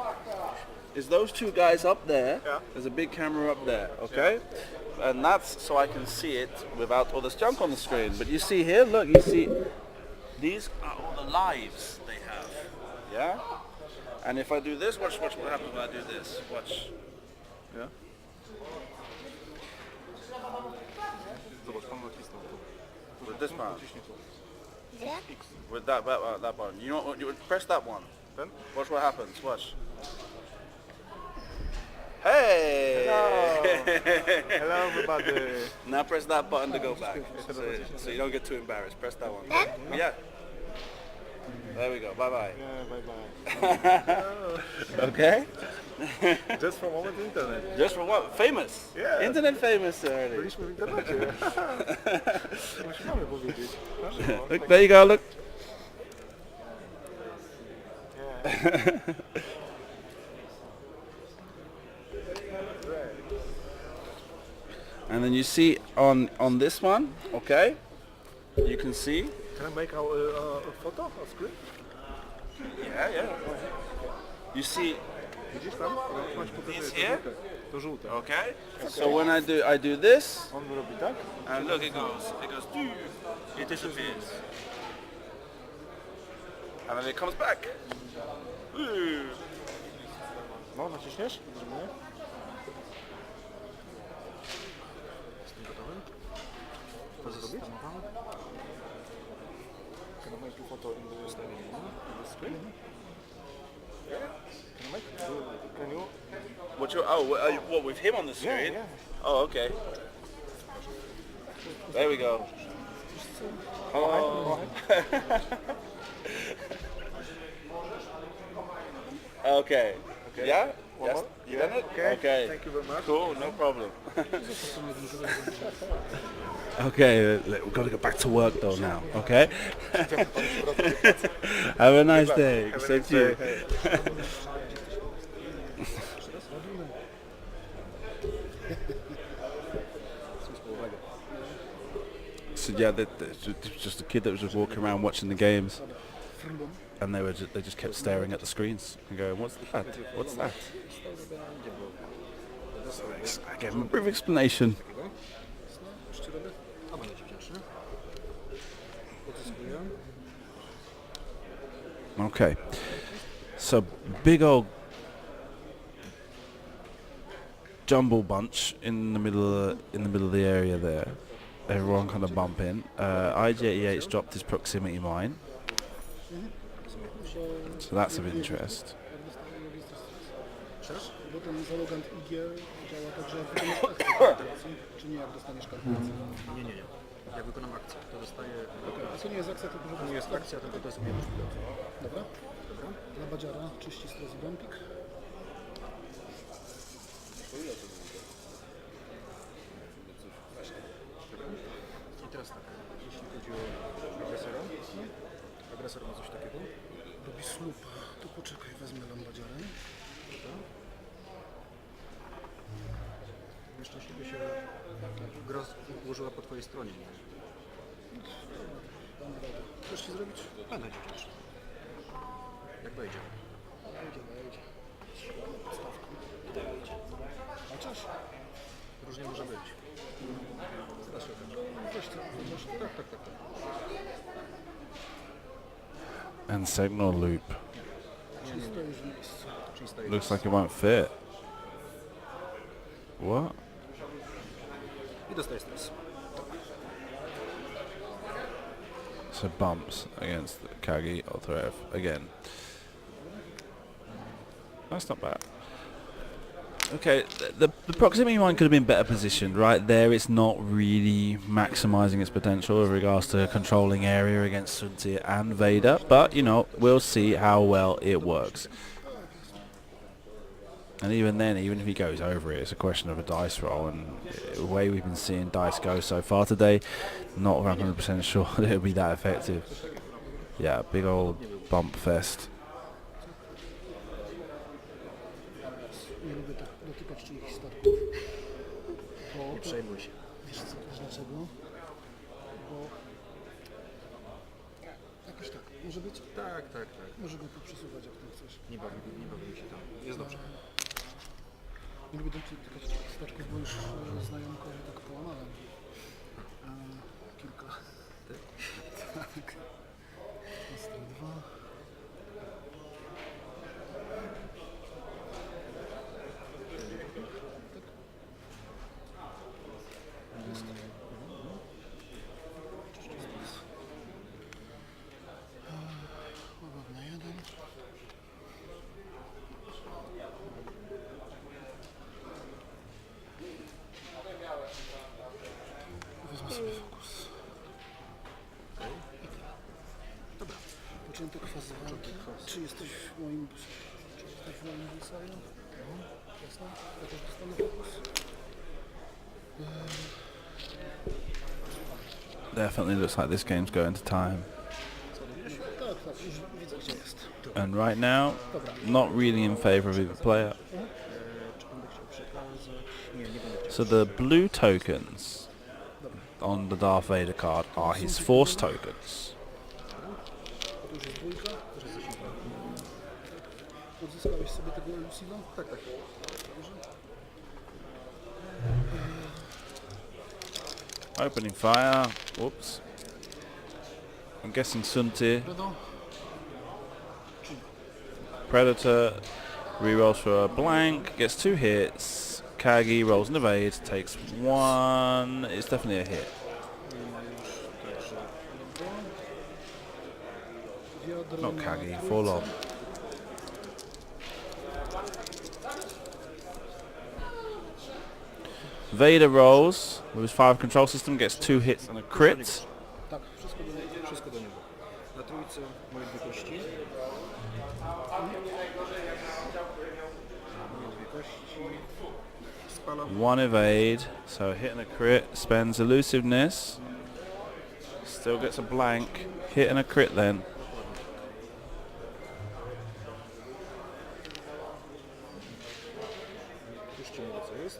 is those 2 guys up there. Yeah. There's a big camera up there, okay? And that's so I can see it without all this junk on the screen. But you see here, look, you see, these are all the lives they have, yeah? And if I do this, watch what happens when I do this, watch, yeah? Zobacz, pan nacisnął tu. With this one, Naciśnij tu. X. with that one. You know, you would press that one. Ten? Watch what happens, watch. Hey! Hello everybody. Now press that button to go back, so you don't get too embarrassed. Press that one. Yeah. There we go. Bye bye. Yeah, bye bye. Okay. Just for a moment internet. Just for what? Famous. Yeah. Internet famous already. Byliśmy w internecie. Musimy powiedzieć. Look, there you go. Look. Yeah. And then you see on this one, okay? You can see. Can I make a photo, a screen? Yeah. You see Widzisz tam? Masz pokazuje these to here, żółte. To żółte. okay? So when I do this, On robi tak? and look, it goes, it disappears, and then it comes back. Ooh. No, naciśniesz? Zrobimy. Jestem gotowy. To zrobić? Can I make a photo in the screen? Yeah. Can I make? Can you? What with him on the screen? Yeah. Oh, okay. There we go. Oh. Okay. Yeah? One Yes. more? You done it? Okay. Okay. Thank you very much. Cool, no problem. Okay, we've got to get back to work though now, okay? Have a nice day. Same to you. So yeah, it was just a kid that was just walking around watching the games, and they just kept staring at the screens and going, "What's that? What's that?" So I gave him a brief explanation. A będę ci wdzięczny. Podzyskuję. Okay, so big old jumble bunch in the middle of the area there. Everyone kind of bumping. IG88's dropped his proximity mine, so that's of interest. Bo ten zalogant IG działa tak, że jak wykonasz akcję, czy nie, jak dostaniesz kalkulację. Nie. Jak wykonam akcję, to dostaję... A co nie jest akcja, tylko To nie jest akcja, tylko to jest umiejętność pilotu. Dobra. Dla badziara czyści stres i bumpik. I teraz tak, jeśli chodzi o agresora, agresor ma coś takiego. Robi slupa. To poczekaj, wezmę lambadziarę. Nieszczęśliwie się gra ułożyła po twojej stronie. Dam radę. Chcesz ci zrobić? Będę ci wdzięczny. Jak wejdzie. Wejdzie. Ściągnę podstawkę. Wejdzie. Chociaż? Różnie może być. Zaraz się okaże. Weź to, chociaż. Tak. And signal loop. Czyli stoisz w miejscu. Czyli staje Looks like it won't fit. What? i dostaje stres. So bumps against Kagi or Threv again. That's not bad. Okay, the proximity mine could have been better positioned. Right there, it's not really maximising its potential with regards to controlling area against Suntir and Vader. But, you know, we'll see how well it works. And even then, even if he goes over it, it's a question of a dice roll. And the way we've been seeing dice go so far today, not 100% sure that it'll be that effective. Yeah, big old bump fest. Nie lubię tak dotykać czyichś startów. Bo Nie przejmuj się. wiesz co, dlaczego? Bo jakoś tak, może być? Tak. Może go poprzesuwać jak tam chcesz. Nie bawi mi się tam. Jest dobrze. Nie lubię dotykać czyichś startów, bo już znajomkowie tak połamałem. Kilka. Tak. Ostry 2. Łagodny 1. Wezmę sobie fokus. Dobra. Początek fazy walki. Czy jesteś w moim... Czy jesteś w moim adwersarium? Jasne? Ja też dostanę fokus. Definitely looks like this game's going to time. Tak, już widzę gdzie jest. And right now, not really in favour of either player. Czy będę chciał przekazać? Nie będę chciał. So the blue tokens on the Darth Vader card are his force tokens. To już jest dwójka. Odzyskałeś sobie tego elusiva? Tak. Dobrze. Opening fire. Whoops. I'm guessing Suntir. Redo? Predator rerolls for a blank, gets 2 hits. Kagi rolls an evade, takes 1. It's definitely a hit. Not Kagi, full on. Vader rolls with his 5 control system, gets 2 hits and a crit. Tak, Wszystko do niego. Na trójce moje dwie kości. Moje dwie kości. fala. 1 evade, so hitting a crit spends elusiveness, still gets a blank, hitting a crit then. Już ci mówię, co jest.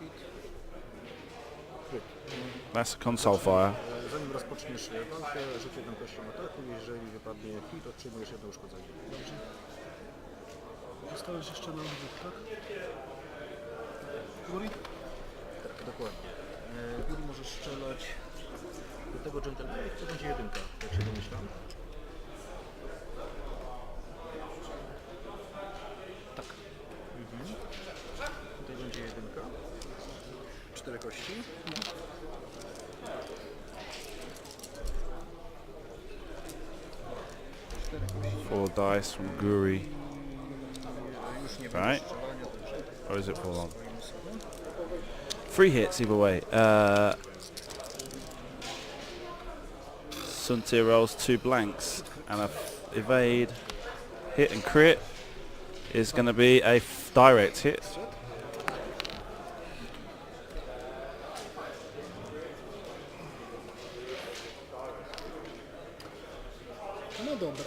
Hit. Kryt. That's a console fire. Zanim rozpoczniesz walkę, rzuć jedną kością ataku. Jeżeli wypadnie hit, otrzymujesz jedno uszkodzenie. Dobrze? Zostałeś jeszcze na odwrót, tak? Guri? Tak, dokładnie. Guri możesz strzelać do tego dżentelmena, to będzie jedynka, jak się domyślam. Tak. Tutaj będzie jedynka. 4 kości. 4 dice from Guri. Już nie Right. strzelania, także Or is it full on? stoimy sobie. 3 hits either way. Suntir rolls 2 blanks and a evade, hit and crit is going to be a direct hit. No dobra.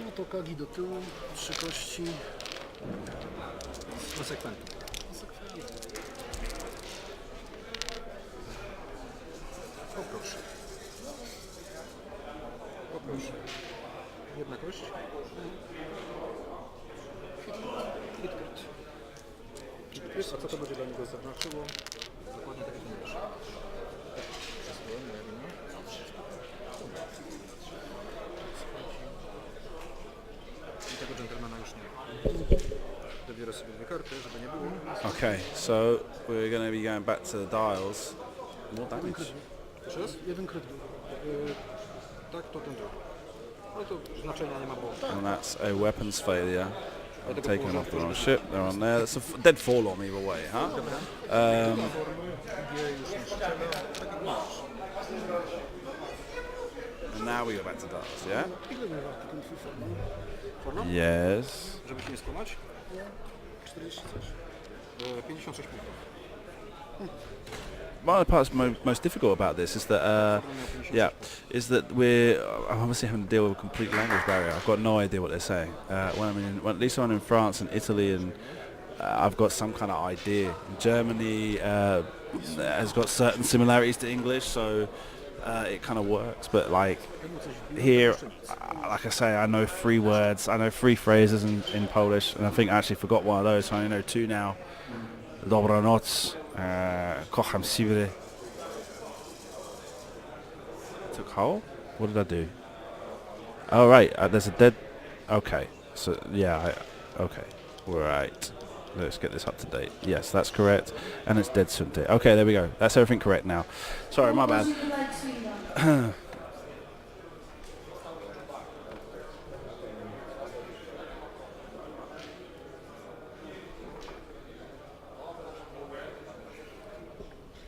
No to Kagi do tyłu, 3 kości. Konsekwentnie. Poproszę. Poproszę. Jedna kość. Wiesz, a co to będzie dla niego znaczyło? Dokładnie tak jak mówisz. Wszystko, moja wina. I tego dżentelmena już nie. Dobiorę sobie 2 karty, żeby nie było. Okay, so we're going to be going back to the dials. More damage. Jeszcze raz? Jeden kryt był. Tak, to ten drugi. Ale to znaczenia nie ma, bo And that's a weapons failure. I'm taking them off the wrong ship. They're on there. That's a dead fall on either way, huh? formy G już nie strzela, tak jak masz. And now we go back to dials, yeah? Ile był warty ten twój form? Forma? Yes. Żeby się nie skłamać? 40 coś. 56 punktów. One of the parts most difficult about this is that, is that we're obviously having to deal with a complete language barrier. I've got no idea what they're saying. At least when I'm in France and Italy, and I've got some kind of idea. Germany has got certain similarities to English, so it kind of works. But like here, like I say, I know 3 words, I know 3 phrases in Polish, and I think I actually forgot one of those, so I only know 2 now. Dobranoc. Kocham Siwy. Took hole? What did I do? Oh right, there's a dead. Okay, so yeah, okay, right. Let's get this up to date. Yes, that's correct, and it's dead Sunday. Okay, there we go. That's everything correct now. Sorry, my bad.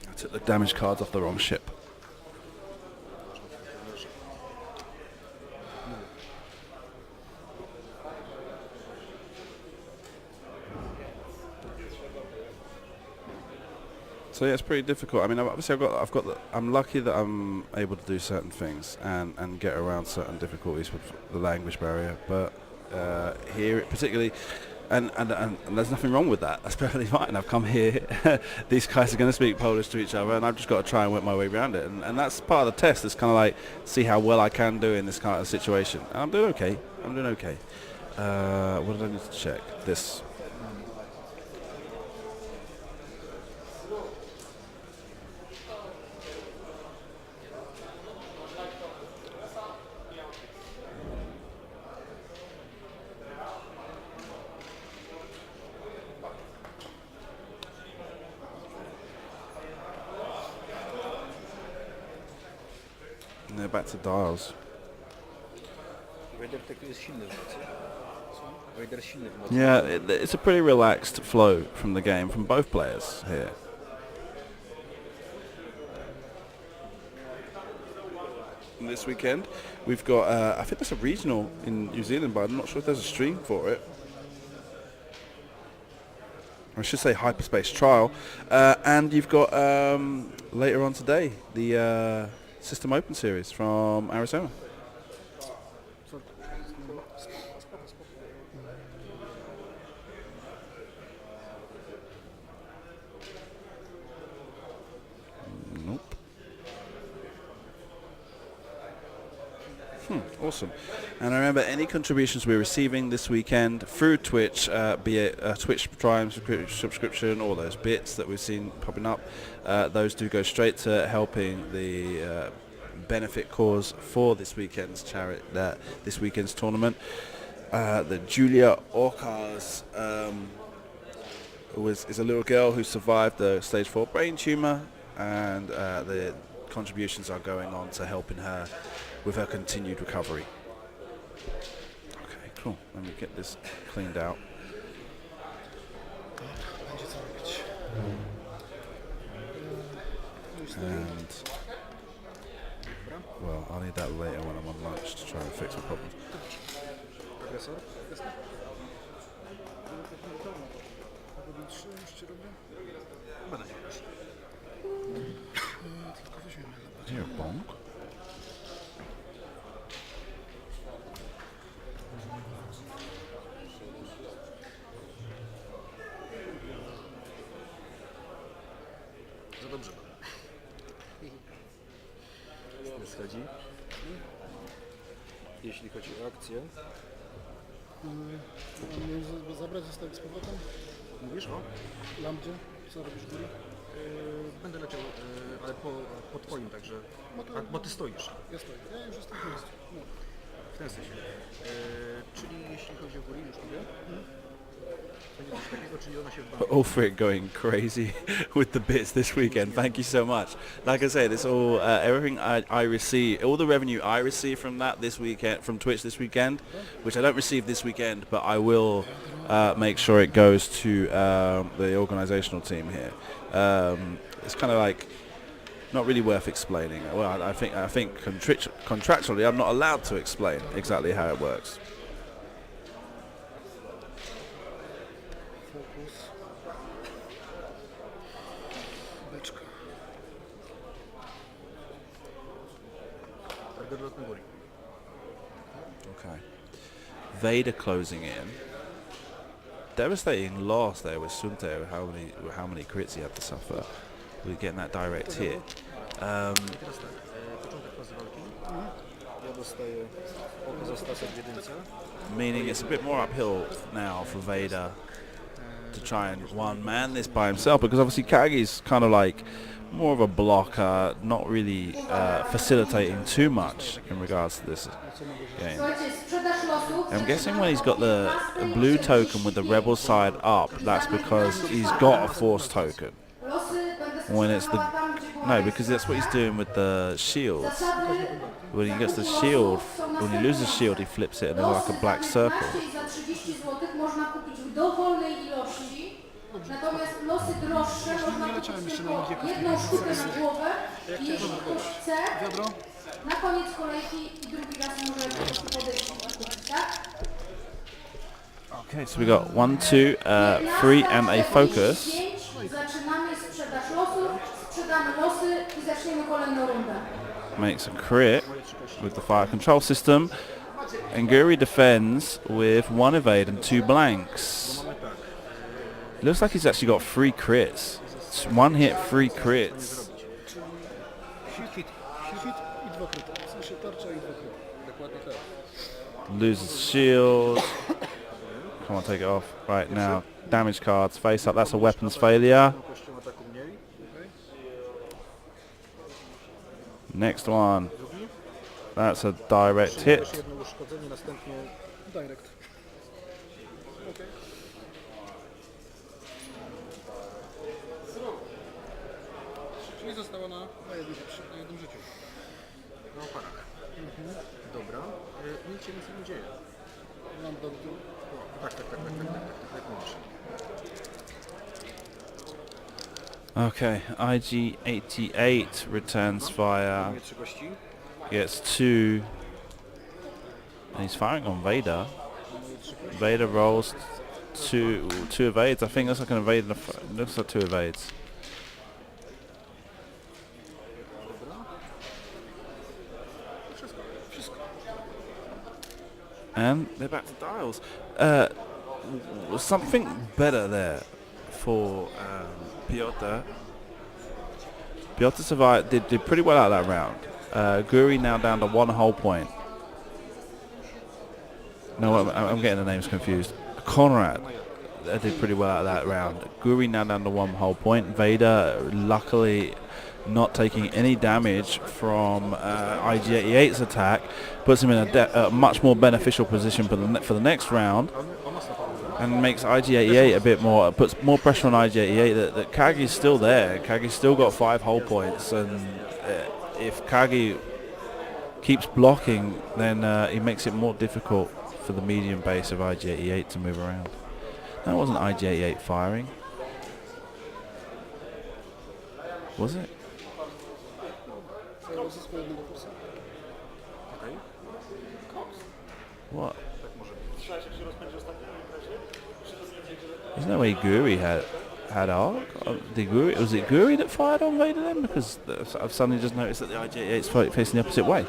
I took the damage cards off the wrong ship. So yeah, it's pretty difficult. I mean, obviously I'm lucky that I'm able to do certain things and get around certain difficulties with the language barrier. But here, particularly, and there's nothing wrong with that. That's perfectly fine. I've come here. These guys are going to speak Polish to each other, and I've just got to try and work my way around it. And that's part of the test. It's kind of like see how well I can do in this kind of situation. And I'm doing okay. I'm doing okay. What did I need to check? This. And they're back to dials. Yeah, it's a pretty relaxed flow from the game from both players here. And this weekend we've got, I think there's a regional in New Zealand, but I'm not sure if there's a stream for it. I should say hyperspace trial, and you've got later on today the System Open series from Arizona. Nope. Awesome. And I remember any contributions we're receiving this weekend through Twitch, be it a Twitch Prime subscription or those bits that we've seen popping up, those do go straight to helping the benefit cause for this weekend's this weekend's tournament. The Julia Orcars is a little girl who survived the stage 4 brain tumor, and the contributions are going on to helping her with her continued recovery. Okay, cool. Let me get this cleaned out. And well, I'll need that later when I'm on lunch to try and fix my problems. Progresor? Jasne? Chyba na dzień już. Is here a bonk? Za dobrze. Schodzi. Jeśli chodzi o akcję. Mam zabrać, zostawić z powrotem? Mówisz o? Lambdzie? Co robisz góry? Będę leciał, ale po twoim, także. Bo ty stoisz. Ja stoję. Ja już jestem w miejscu. No. W ten sensie. Czyli jeśli chodzi o góry, już mówię. Będzie coś takiego, czyli ona się w All for it going crazy with the bits this weekend. Thank you so much. Like I say, this all everything I receive, all the revenue I receive from that this weekend, from Twitch this weekend, which I don't receive this weekend, but I will make sure it goes to the organizational team here. It's kind of like not really worth explaining. Well, I think contractually I'm not allowed to explain exactly how it works. Beczka. Target lot na góry. Okay. Vader closing in. Devastating loss there with Sunte. How many crits he had to suffer. We're getting that direct hit. I teraz tak, początek fazy walki. Ja dostaję oko za stasek w jedynce. Meaning it's a bit more uphill now for Vader to try and one-man this by himself, because obviously Kagi's kind of like more of a blocker, not really facilitating too much in regards to this game. I'm guessing when he's got the blue token with the rebel side up, that's because he's got a force token. When it's the no, because that's what he's doing with the shields. When he gets the shield, when he loses the shield, he flips it and there's like a black circle. Natomiast losy droższe można kupić tylko jedną sztukę na głowę i jeśli ktoś chce, na koniec kolejki i drugi raz może po prostu podejść i kupić, tak? Okay, so we got 1, 2, 3 and a focus. Zaczynamy sprzedaż losów, sprzedamy losy i zaczniemy kolejną rundę. Makes a crit with the fire control system. And Guri defends with 1 evade and 2 blanks. Looks like he's actually got 3 crits. It's 1 hit, 3 crits. Hit i 2 kryty. W sensie tarcza i 2 kryty. Dokładnie tak. Loses shield. Come on, take it off. Right now, damage cards, face up. That's a weapons failure. Kością ataku mniej. Next one. That's a direct hit. Też jedno uszkodzenie, następnie Direct. Czyli została na jednym życiu. na oparach. Dobra. Nic się nie dzieje. Mam do tyłu. Tak mówisz. Okay, IG88 returns fire, Mamy 3 gości. gets 2, and he's firing on Vader. Vader rolls two evades. I think that's like an evade. And looks like two evades. And they're back to dials. Something better there for Piotr. Piotr survived. Did pretty well out of that round. Guri now down to 1 whole point. No, I'm getting the names confused. Konrad did pretty well out of that round. Guri now down to 1 whole point. Vader, luckily not taking any damage from IG-88's attack, puts him in a much more beneficial position for the next round, and makes IG-88 a bit more, puts more pressure on IG-88. That Kagi's still there. Kagi's still got 5 whole points, and if Kagi keeps blocking, then he makes it more difficult for the medium base of IG-88 to move around. That wasn't IG-88 firing, was it? What? There's no way Guri had arc. Was it Guri that fired on Vader then? Because I've suddenly just noticed that the IG-88's facing the opposite way.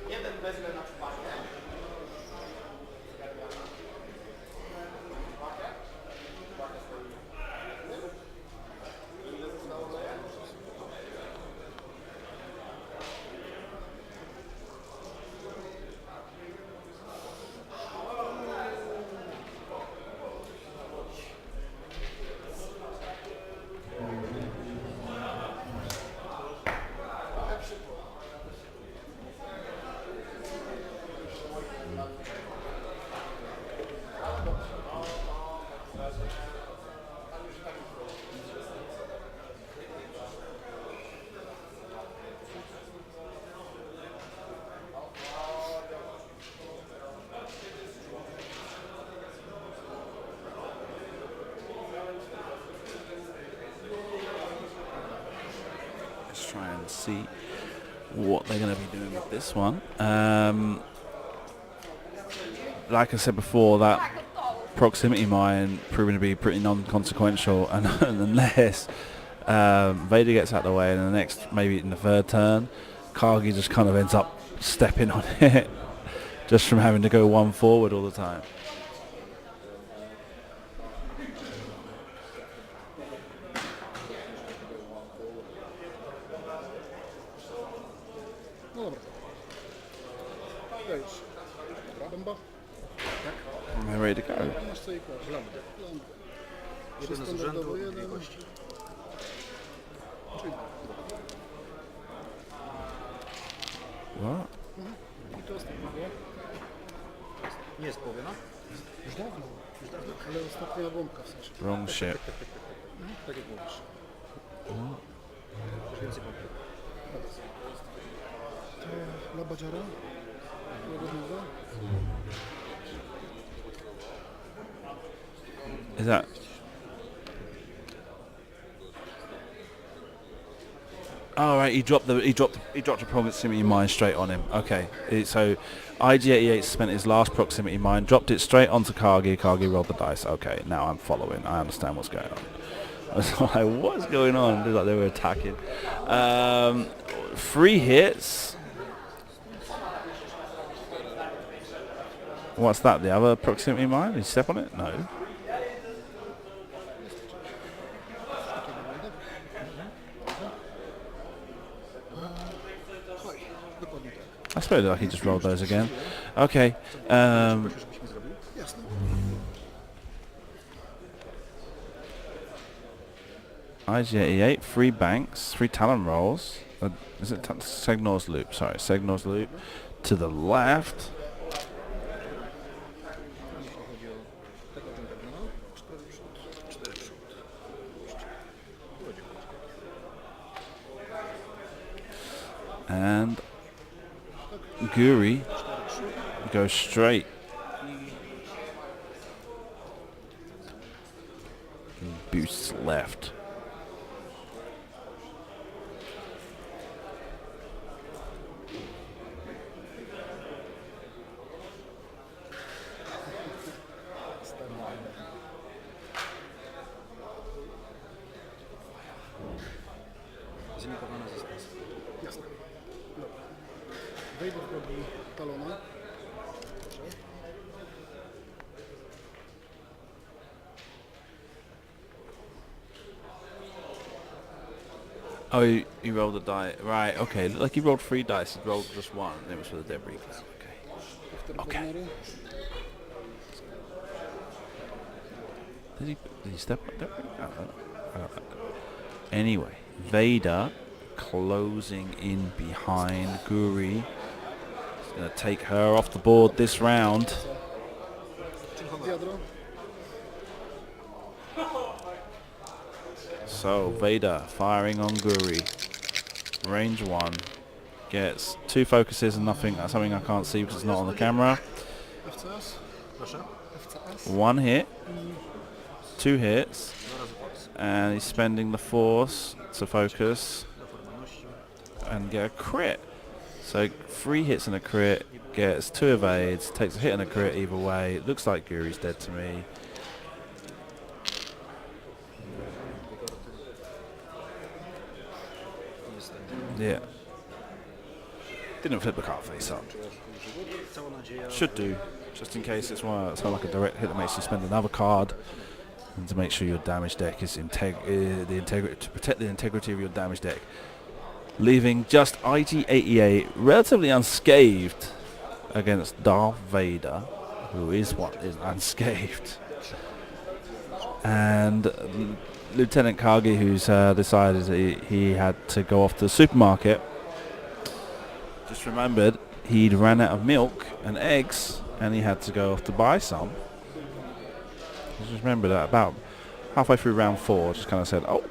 Jeden wezmę na przypadek. Try and see what they're going to be doing with this one. Like I said before, that proximity mine proving to be pretty non-consequential, and unless Vader gets out of the way, and the next, maybe in the 3rd turn, Kagi just kind of ends up stepping on it just from having to go 1 forward all the time. They're ready to go. Jeden z rzędu i 2 gości. What? Nie jest połowiona? Już dawno, ale ostatnia bombka w sensie. Wrong ship. Tak jak mówisz. Już więcej pompy. To Labadziara? Łagodnowa? Is that? Oh right, he dropped a proximity mine straight on him. Okay, so IG-88 spent his last proximity mine, dropped it straight onto Kagi. Kagi rolled the dice. Okay, now I'm following. I understand what's going on. I was like, what's going on? It looked like they were attacking. 3 hits. What's that? The other proximity mine? Did you step on it? No. I suppose like he just rolled those again. Okay. IG-88, 3 banks, 3 Talon rolls. Is it Segnor's loop? Sorry, Segnor's loop to the left. And Guri goes straight. Boosts left. Zimikowana ze stresu. Jasne. No. Wejdę w robi talona. Oh, he rolled a die. Right, okay. Like he rolled 3 dice. He rolled just 1. And it was for the debris. Okay. Okay. Did he step up? Anyway, Vader closing in behind Guri. He's going to take her off the board this round. Wiadro. So Vader firing on Guri. Range 1. Gets 2 focuses and nothing. That's something I can't see because it's not on the camera. FCS. Proszę. FCS. 1 hit. 2 hits. And he's spending the force to focus and get a crit. So 3 hits and a crit, gets 2 evades, takes a hit and a crit either way. It looks like Guri's dead to me. Yeah. Didn't flip the card face up. Should do, just in case it's one. It's not like a direct hit that makes you spend another card. And to make sure your damage deck is to protect the integrity of your damage deck, leaving just IG-88 relatively unscathed against Darth Vader, who is unscathed, and Lieutenant Kagi, who's decided he had to go off to the supermarket. Just remembered he'd ran out of milk and eggs, and he had to go off to buy some. Just remember that about halfway through round 4, just kind of said, "Oh,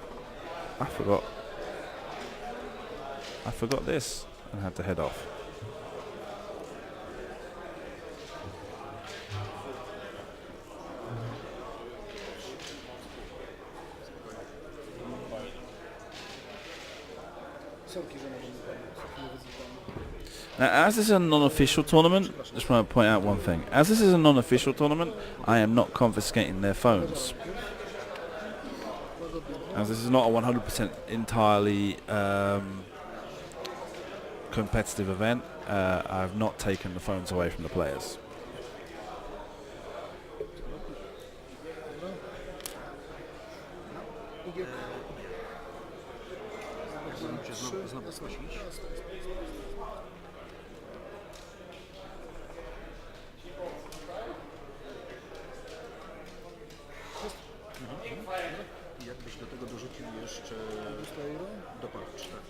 I forgot this," and had to head off. Now, as this is a non-official tournament, just want to point out one thing. As this is a non-official tournament, I am not confiscating their phones. As this is not a 100% entirely competitive event, I've not taken the phones away from the players. Znowu skosić. I jakbyś do tego dorzucił jeszcze dopalacz, tak?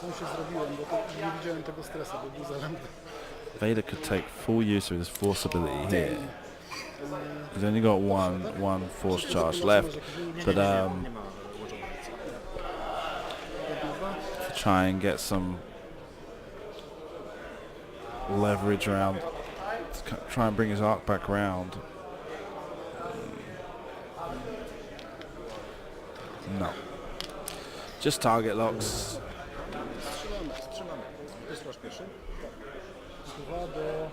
Co się zrobiłem, bo to nie widziałem tego stresu, bo był zalębny. Vader could take full use of his force ability here. He's only got one force charge left, but to try and get some leverage around, to try and bring his arc back round. No. Just target locks. Strzelamy. To jest wasz pierwszy? 2 do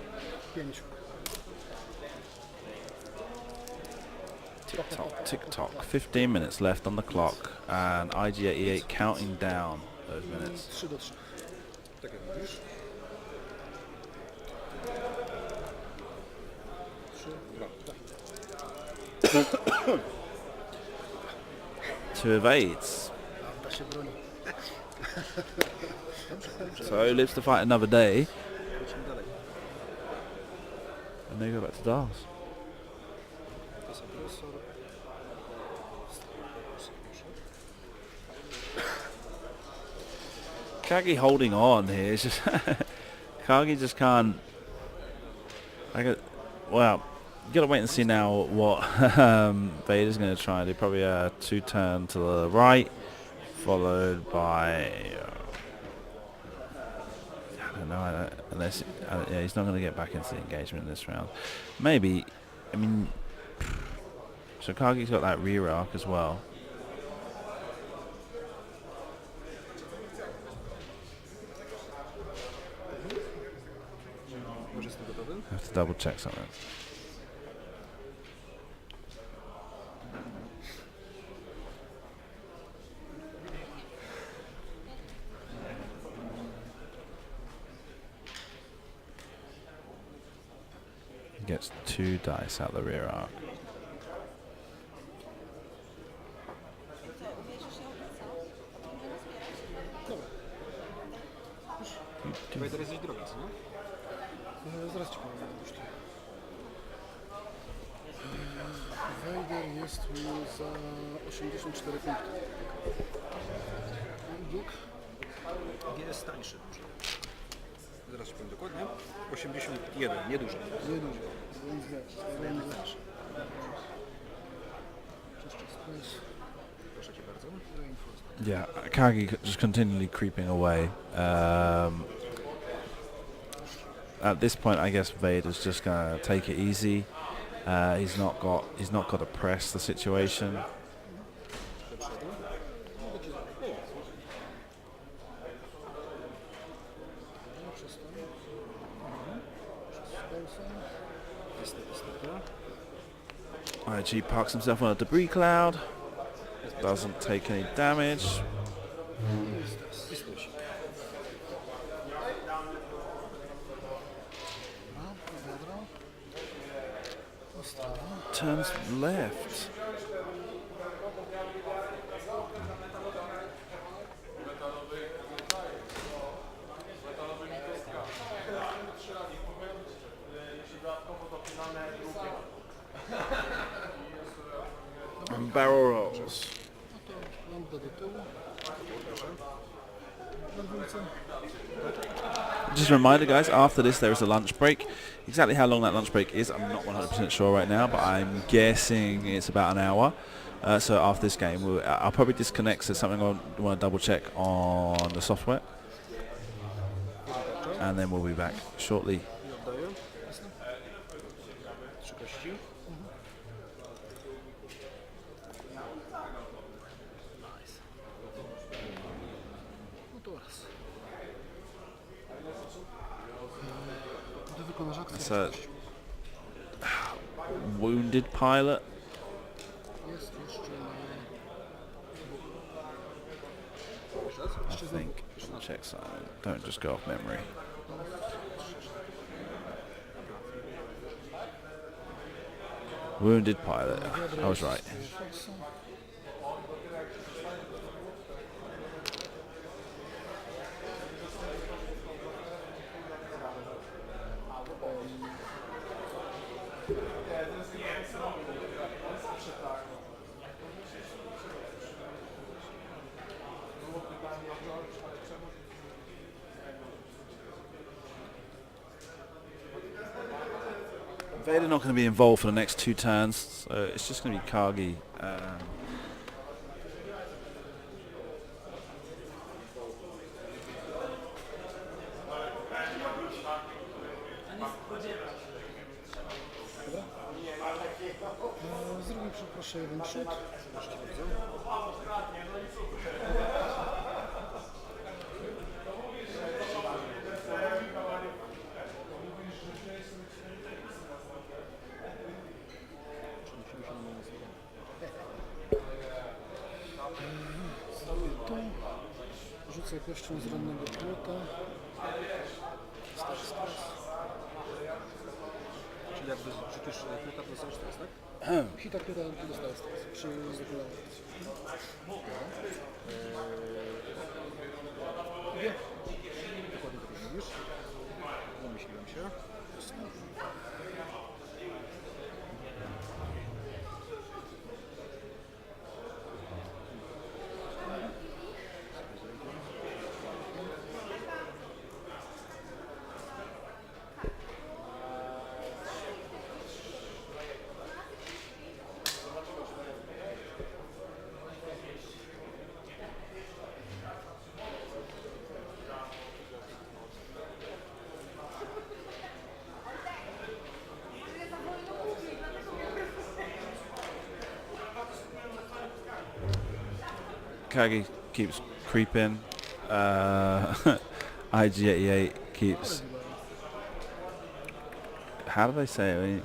5. Tick tock, tick tock. 15 minutes left on the clock, and IG-88 counting down those minutes. 3 do 3. Tak jak mówisz. 3, 2. 2 evades. Da się broni. So he lives to fight another day, Lecimy dalej. and they go back to Dars. To jest agresor. Kagi holding on here. It's just Kagi just can't. Well, got to wait and see now what Vader's going to try and do. Probably a 2-turn to the right, followed by... I don't know, unless... yeah, he's not going to get back into the engagement in this round. Maybe, I mean... So Kagi's got that rear arc as well. I have to double check something. He gets 2 dice out the rear arc. Vader jest gdzieś drogi, co nie? Zaraz ci powiem. Vader jest mi za 84 punkty. Dług? G jest tańszy dużo. Zaraz ci powiem dokładnie. 81, niedużo. Nie dużo, więc wiesz, Tańszy. Proszę cię bardzo. Yeah, Kagi just continually creeping away. At this point, I guess Vader's just gonna take it easy. He's not got to press the situation. IG parks himself on a debris cloud. Doesn't take any damage. Turns left. And barrel rolls. Just a reminder, guys, after this there is a lunch break. Exactly how long that lunch break is, I'm not 100% sure right now, but I'm guessing it's about an hour. So after this game, I'll probably disconnect, so something I want to double check on the software. And then we'll be back shortly. It's a wounded pilot. I think. Check something. Don't just go off memory. Wounded pilot. I was right. Vader not going to be involved for the next 2 turns, so it's just going to be Kagi. Zrobię proszę jeden przód. Rzucę kością z rannego pilota. Czyli jakby rzucisz pilota, to dostajesz stres, tak? Hita pilota dostaję stres przy zakładaniu. Dokładnie tak jak mówisz. Domyśliłem się. Kagi keeps creeping. IG88 keeps. How do they say it?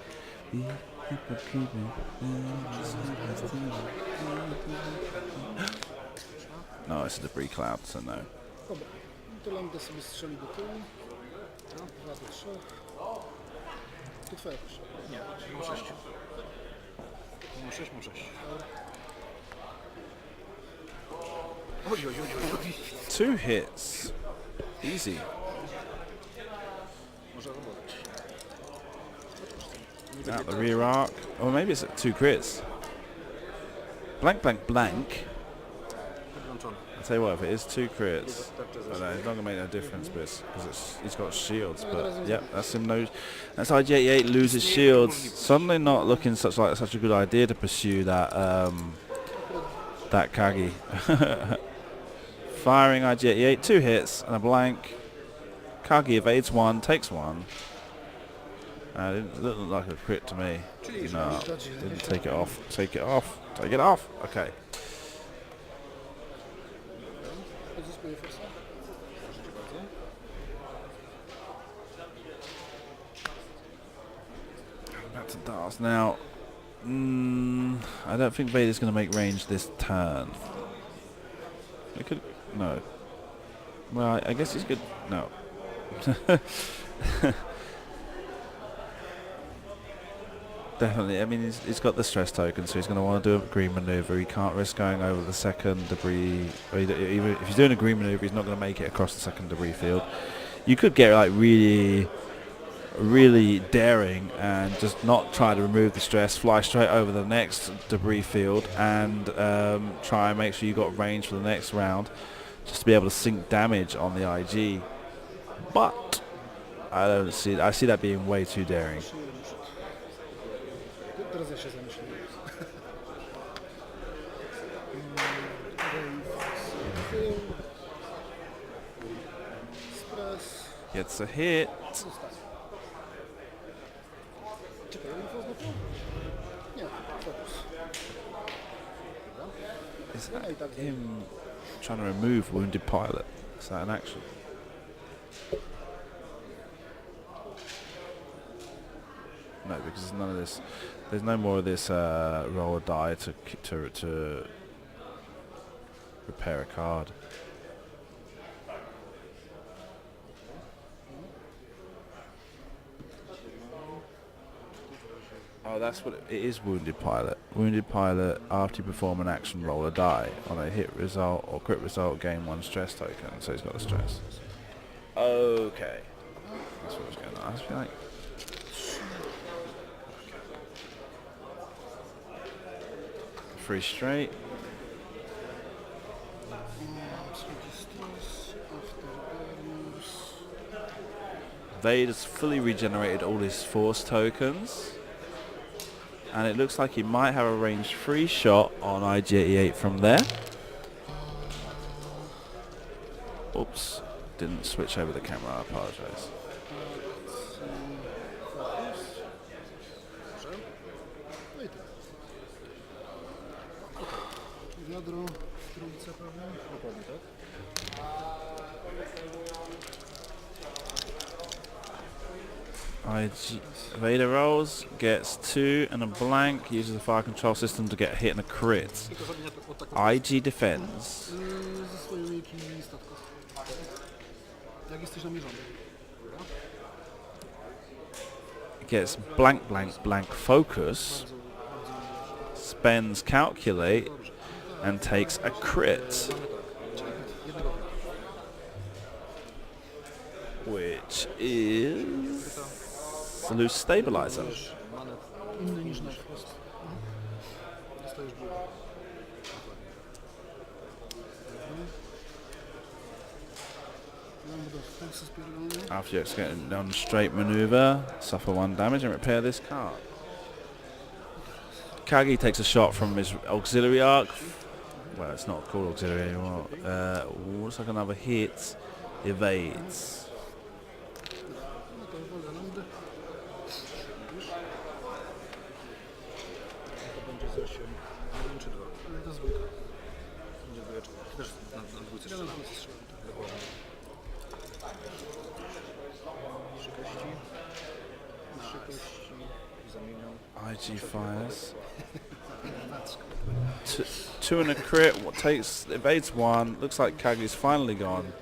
No, it's a debris cloud, so no. Dobra, to lambda sobie strzeli do tyłu. 2 do 3. To twoja proszę. Nie, mam 6. Mam 6, mam 6. Oj. 2 hits. Easy. Może robić. Out the rear arc. Or maybe it's 2 crits. Blank, blank, blank. Wyłączony. I'll tell you what, if it is 2 crits, I know, it's not going to make no difference because he's got shields. But yep, that's him. That's IG88 loses shields. Suddenly not looking such a good idea to pursue that that Kagi. Firing IG88, 2 hits and a blank. Kagi evades 1, takes 1. It didn't look like a crit to me. No, didn't take it off. Take it off. Take it off. Okay. Pozyskuję forsa. Back to Dars now. I don't think Vader's going to make range this turn. It could. No. Well, I guess he's good. No. Definitely. I mean, he's got the stress token, so he's going to want to do a green maneuver. He can't risk going over the second debris. Or even if he's doing a green maneuver, he's not going to make it across the second debris field. You could get like really daring and just not try to remove the stress, fly straight over the next debris field and try and make sure you got range for the next round, just to be able to sink damage on the IG. But I see that being way too daring. Teraz ja się zamyśliłem. Stres. Gets a hit. Czekaj, info oznacza? Nie, fokus. Is No i tak that him trying to remove wounded pilot? Is that an action? No, because there's none of this. There's no more of this roll a die to repair a card. Oh, that's what it is. Wounded pilot. Wounded pilot. After you perform an action, roll a die on a hit result or crit result. Gain 1 stress token. So he's got the stress. Okay, that's what was going on. I feel like. Free straight. Vader's fully regenerated all his force tokens. And it looks like he might have a range 3 shot on IG88 from there. Oops, didn't switch over the camera, I apologise. Wiadro w trójce pewnie. Dokładnie tak. Vader rolls, gets 2 and a blank, uses the fire control system to get a hit and a crit. IG defends. Ze swojej umiejki statka. Jak jesteś namierzony. Gets blank, blank, blank focus. Spends calculate and takes a crit. Which is loose stabilizer. Inny niż na wprost. Dostajesz górę. After you execute a non-straight maneuver, suffer 1 damage and repair this card. Kagi takes a shot from his auxiliary arc. Well, it's not called auxiliary anymore. Looks like another hit. Evades. To będzie z 8. 1 czy 2? To jest dwójka. Będzie 2 czy 2. IG fires. Two and a crit. What evades one. Looks like Kagi's finally gone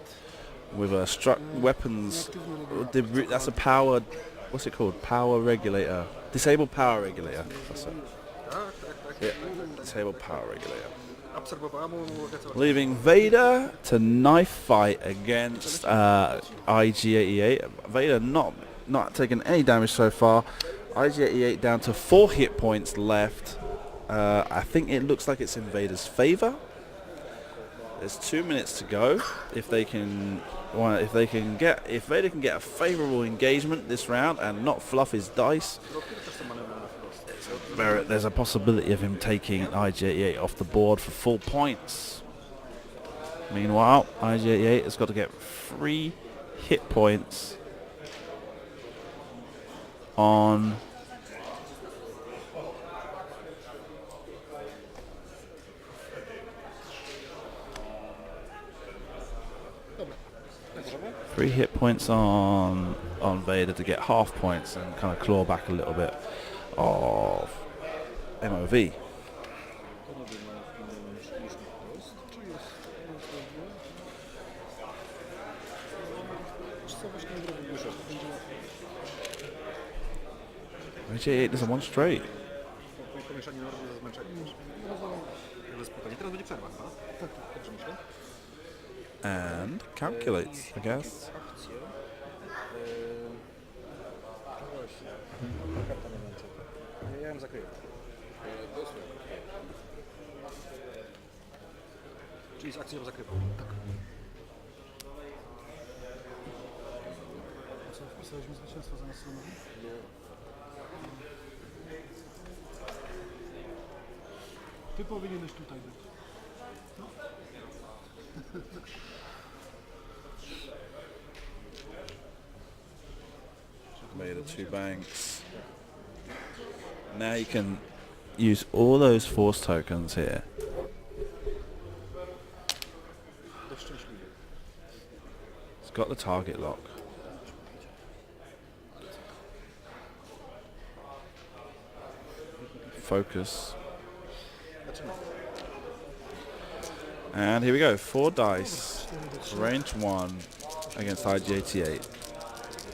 with a struck weapons. That's a powered. What's it called? Power regulator. Disabled power regulator. That's it. Yeah. Disabled power regulator. Leaving Vader to knife fight against IG-88. Vader not taking any damage so far. IG-88 down to 4 hit points left. I think it looks like it's in Vader's favor. There's 2 minutes to go. If Vader can get a favorable engagement this round and not fluff his dice, there's a possibility of him taking IG-88 off the board for full points. Meanwhile, IG-88 has got to get 3 hit points on Vader to get half points and kind of claw back a little bit of MOV. IG-88 doesn't want straight. Pomieszanie normy ze zmęczeniem. Bez spokojnie. Teraz będzie przerwa, chyba? Tak, dobrze myślę. And calculates, I guess. Ja ją zakryję. Czyli z akcją ją zakrywam. Tak. Co, wpisaliśmy zwycięstwo zamiast Sonowi? Ty powinieneś tutaj być. Made a 2 banks. Now you can use all those force tokens here. It's got the target lock. Focus. And here we go, 4 dice, range 1 against IG-88.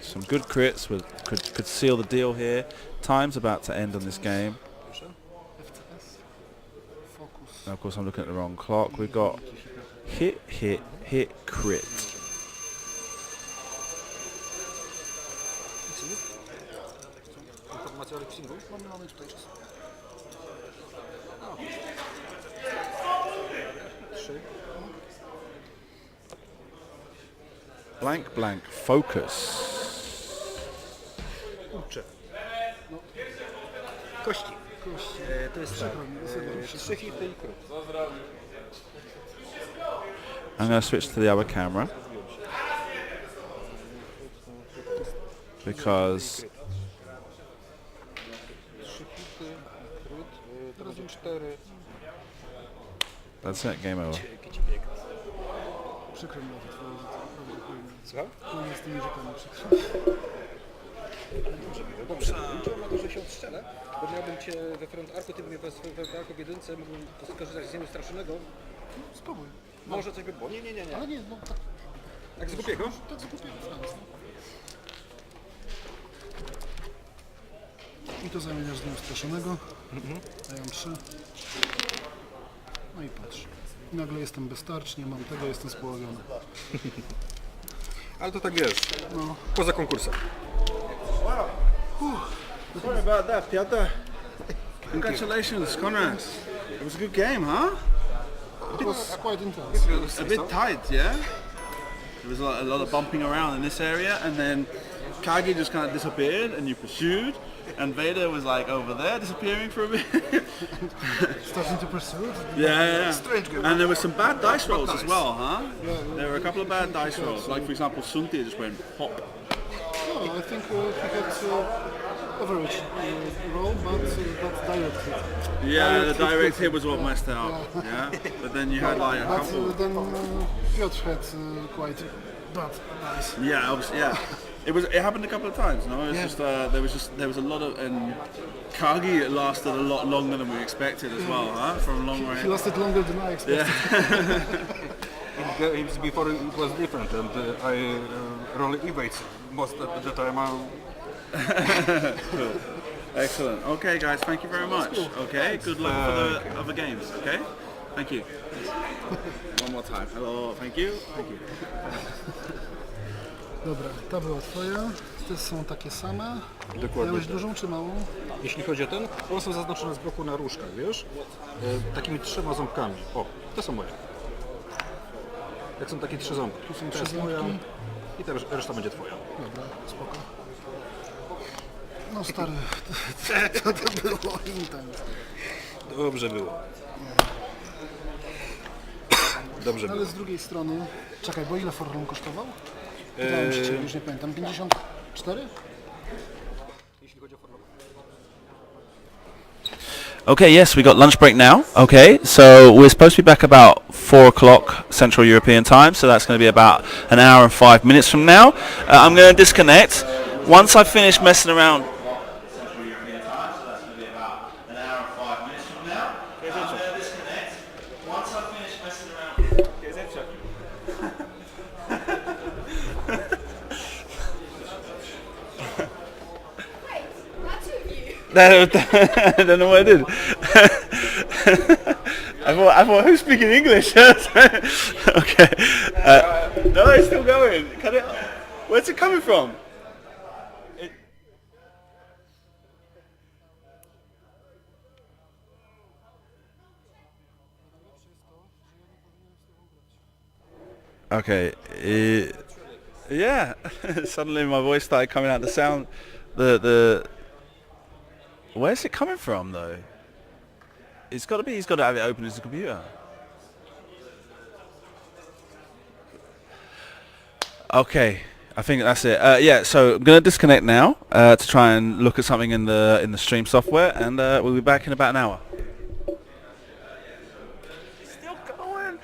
Some good crits could seal the deal here. Time's about to end on this game. And of course I'm looking at the wrong clock. We've got hit, hit, hit, crit. Blank, blank, focus. Kurczę. No. Kości. To jest tak. 3 hity i kruk. I'm going to switch to the other camera because 3 hity, krut, teraz 4. that's it, game over. Przykro mi nawet. Słucham? Koniec z tymi rzekami, przykro. Dobrze, liczyłem na to, że się odstrzelę, bo miałbym cię we front arku, ty mnie we front arku w jedynce, mógłbym skorzystać z ziemi straszonego. Spróbuj. Może coś by było. Nie. Ale nie, no tak. Tak z głupiego? Tak z głupiego, I to zamieniasz z nią straszonego. Daję 3. No i patrz. I nagle jestem bez tarcz, nie mam tego, jestem społowiony. Ale to tak wiesz, no. Poza konkursem. Sorry about that, Piotr. Congratulations, Konrad. It was a good game, huh? It was quite intense. A bit tight, yeah? There was a lot of bumping around in this area, and then Kagi just kind of disappeared, and you pursued, and Vader was like over there, disappearing for a bit. Starting to pursue. Yeah. Strange game. And there were some bad dice rolls as well, huh? There were a couple of bad dice rolls, like for example, Sunti just went pop. No, I think he had average roll, but direct hit. Yeah, the direct hit was what messed it up. Yeah, but then you had like a couple. But then Piotr had quite bad dice. Yeah, obviously, yeah. It happened a couple of times. No, it's just there was a lot of Kagi. It lasted a lot longer than we expected as well, huh? From long range. He lasted longer than I expected. Yeah. In games before it was different, and I roll evades most of the time. Cool. Excellent. Okay, guys, thank you very much. Okay, good luck for the other games. Okay, thank you. One more time. Hello. Thank you. Thank you. Dobra, ta była twoja. Te są takie same. Dokładnie Miałeś tak. dużą czy małą? Jeśli chodzi o ten, one są zaznaczone z boku na różkach, wiesz? Takimi 3 ząbkami. O, to są moje. Jak są takie 3 ząbki. Tu są To 3 jest moja ząbki. i reszta będzie twoja. Dobra, spoko. No stary, to było intens. Dobrze było. Dobrze Ale było. z drugiej strony, czekaj, bo ile Forlon kosztował? Pytałem się ciebie, już nie pamiętam, 54? Okay, yes, we got lunch break now. Okay, so we're supposed to be back about 4 o'clock Central European time, so that's going to be about an hour and 5 minutes from now. I'm going to disconnect. Once I finish messing around... Central European time, so that's going to be about an hour and 5 minutes from now. I'm going to disconnect. Once I finish messing around... Wait, that's you. I don't know what I did. I thought, who's speaking English? Okay. No, it's still going. Where's it coming from? Okay. Yeah. Suddenly my voice started coming out. The sound. Where's it coming from though? It's got to be. He's got to have it open as a computer. Okay, I think that's it. Yeah, so I'm gonna disconnect now to try and look at something in the stream software, and we'll be back in about an hour. Still going.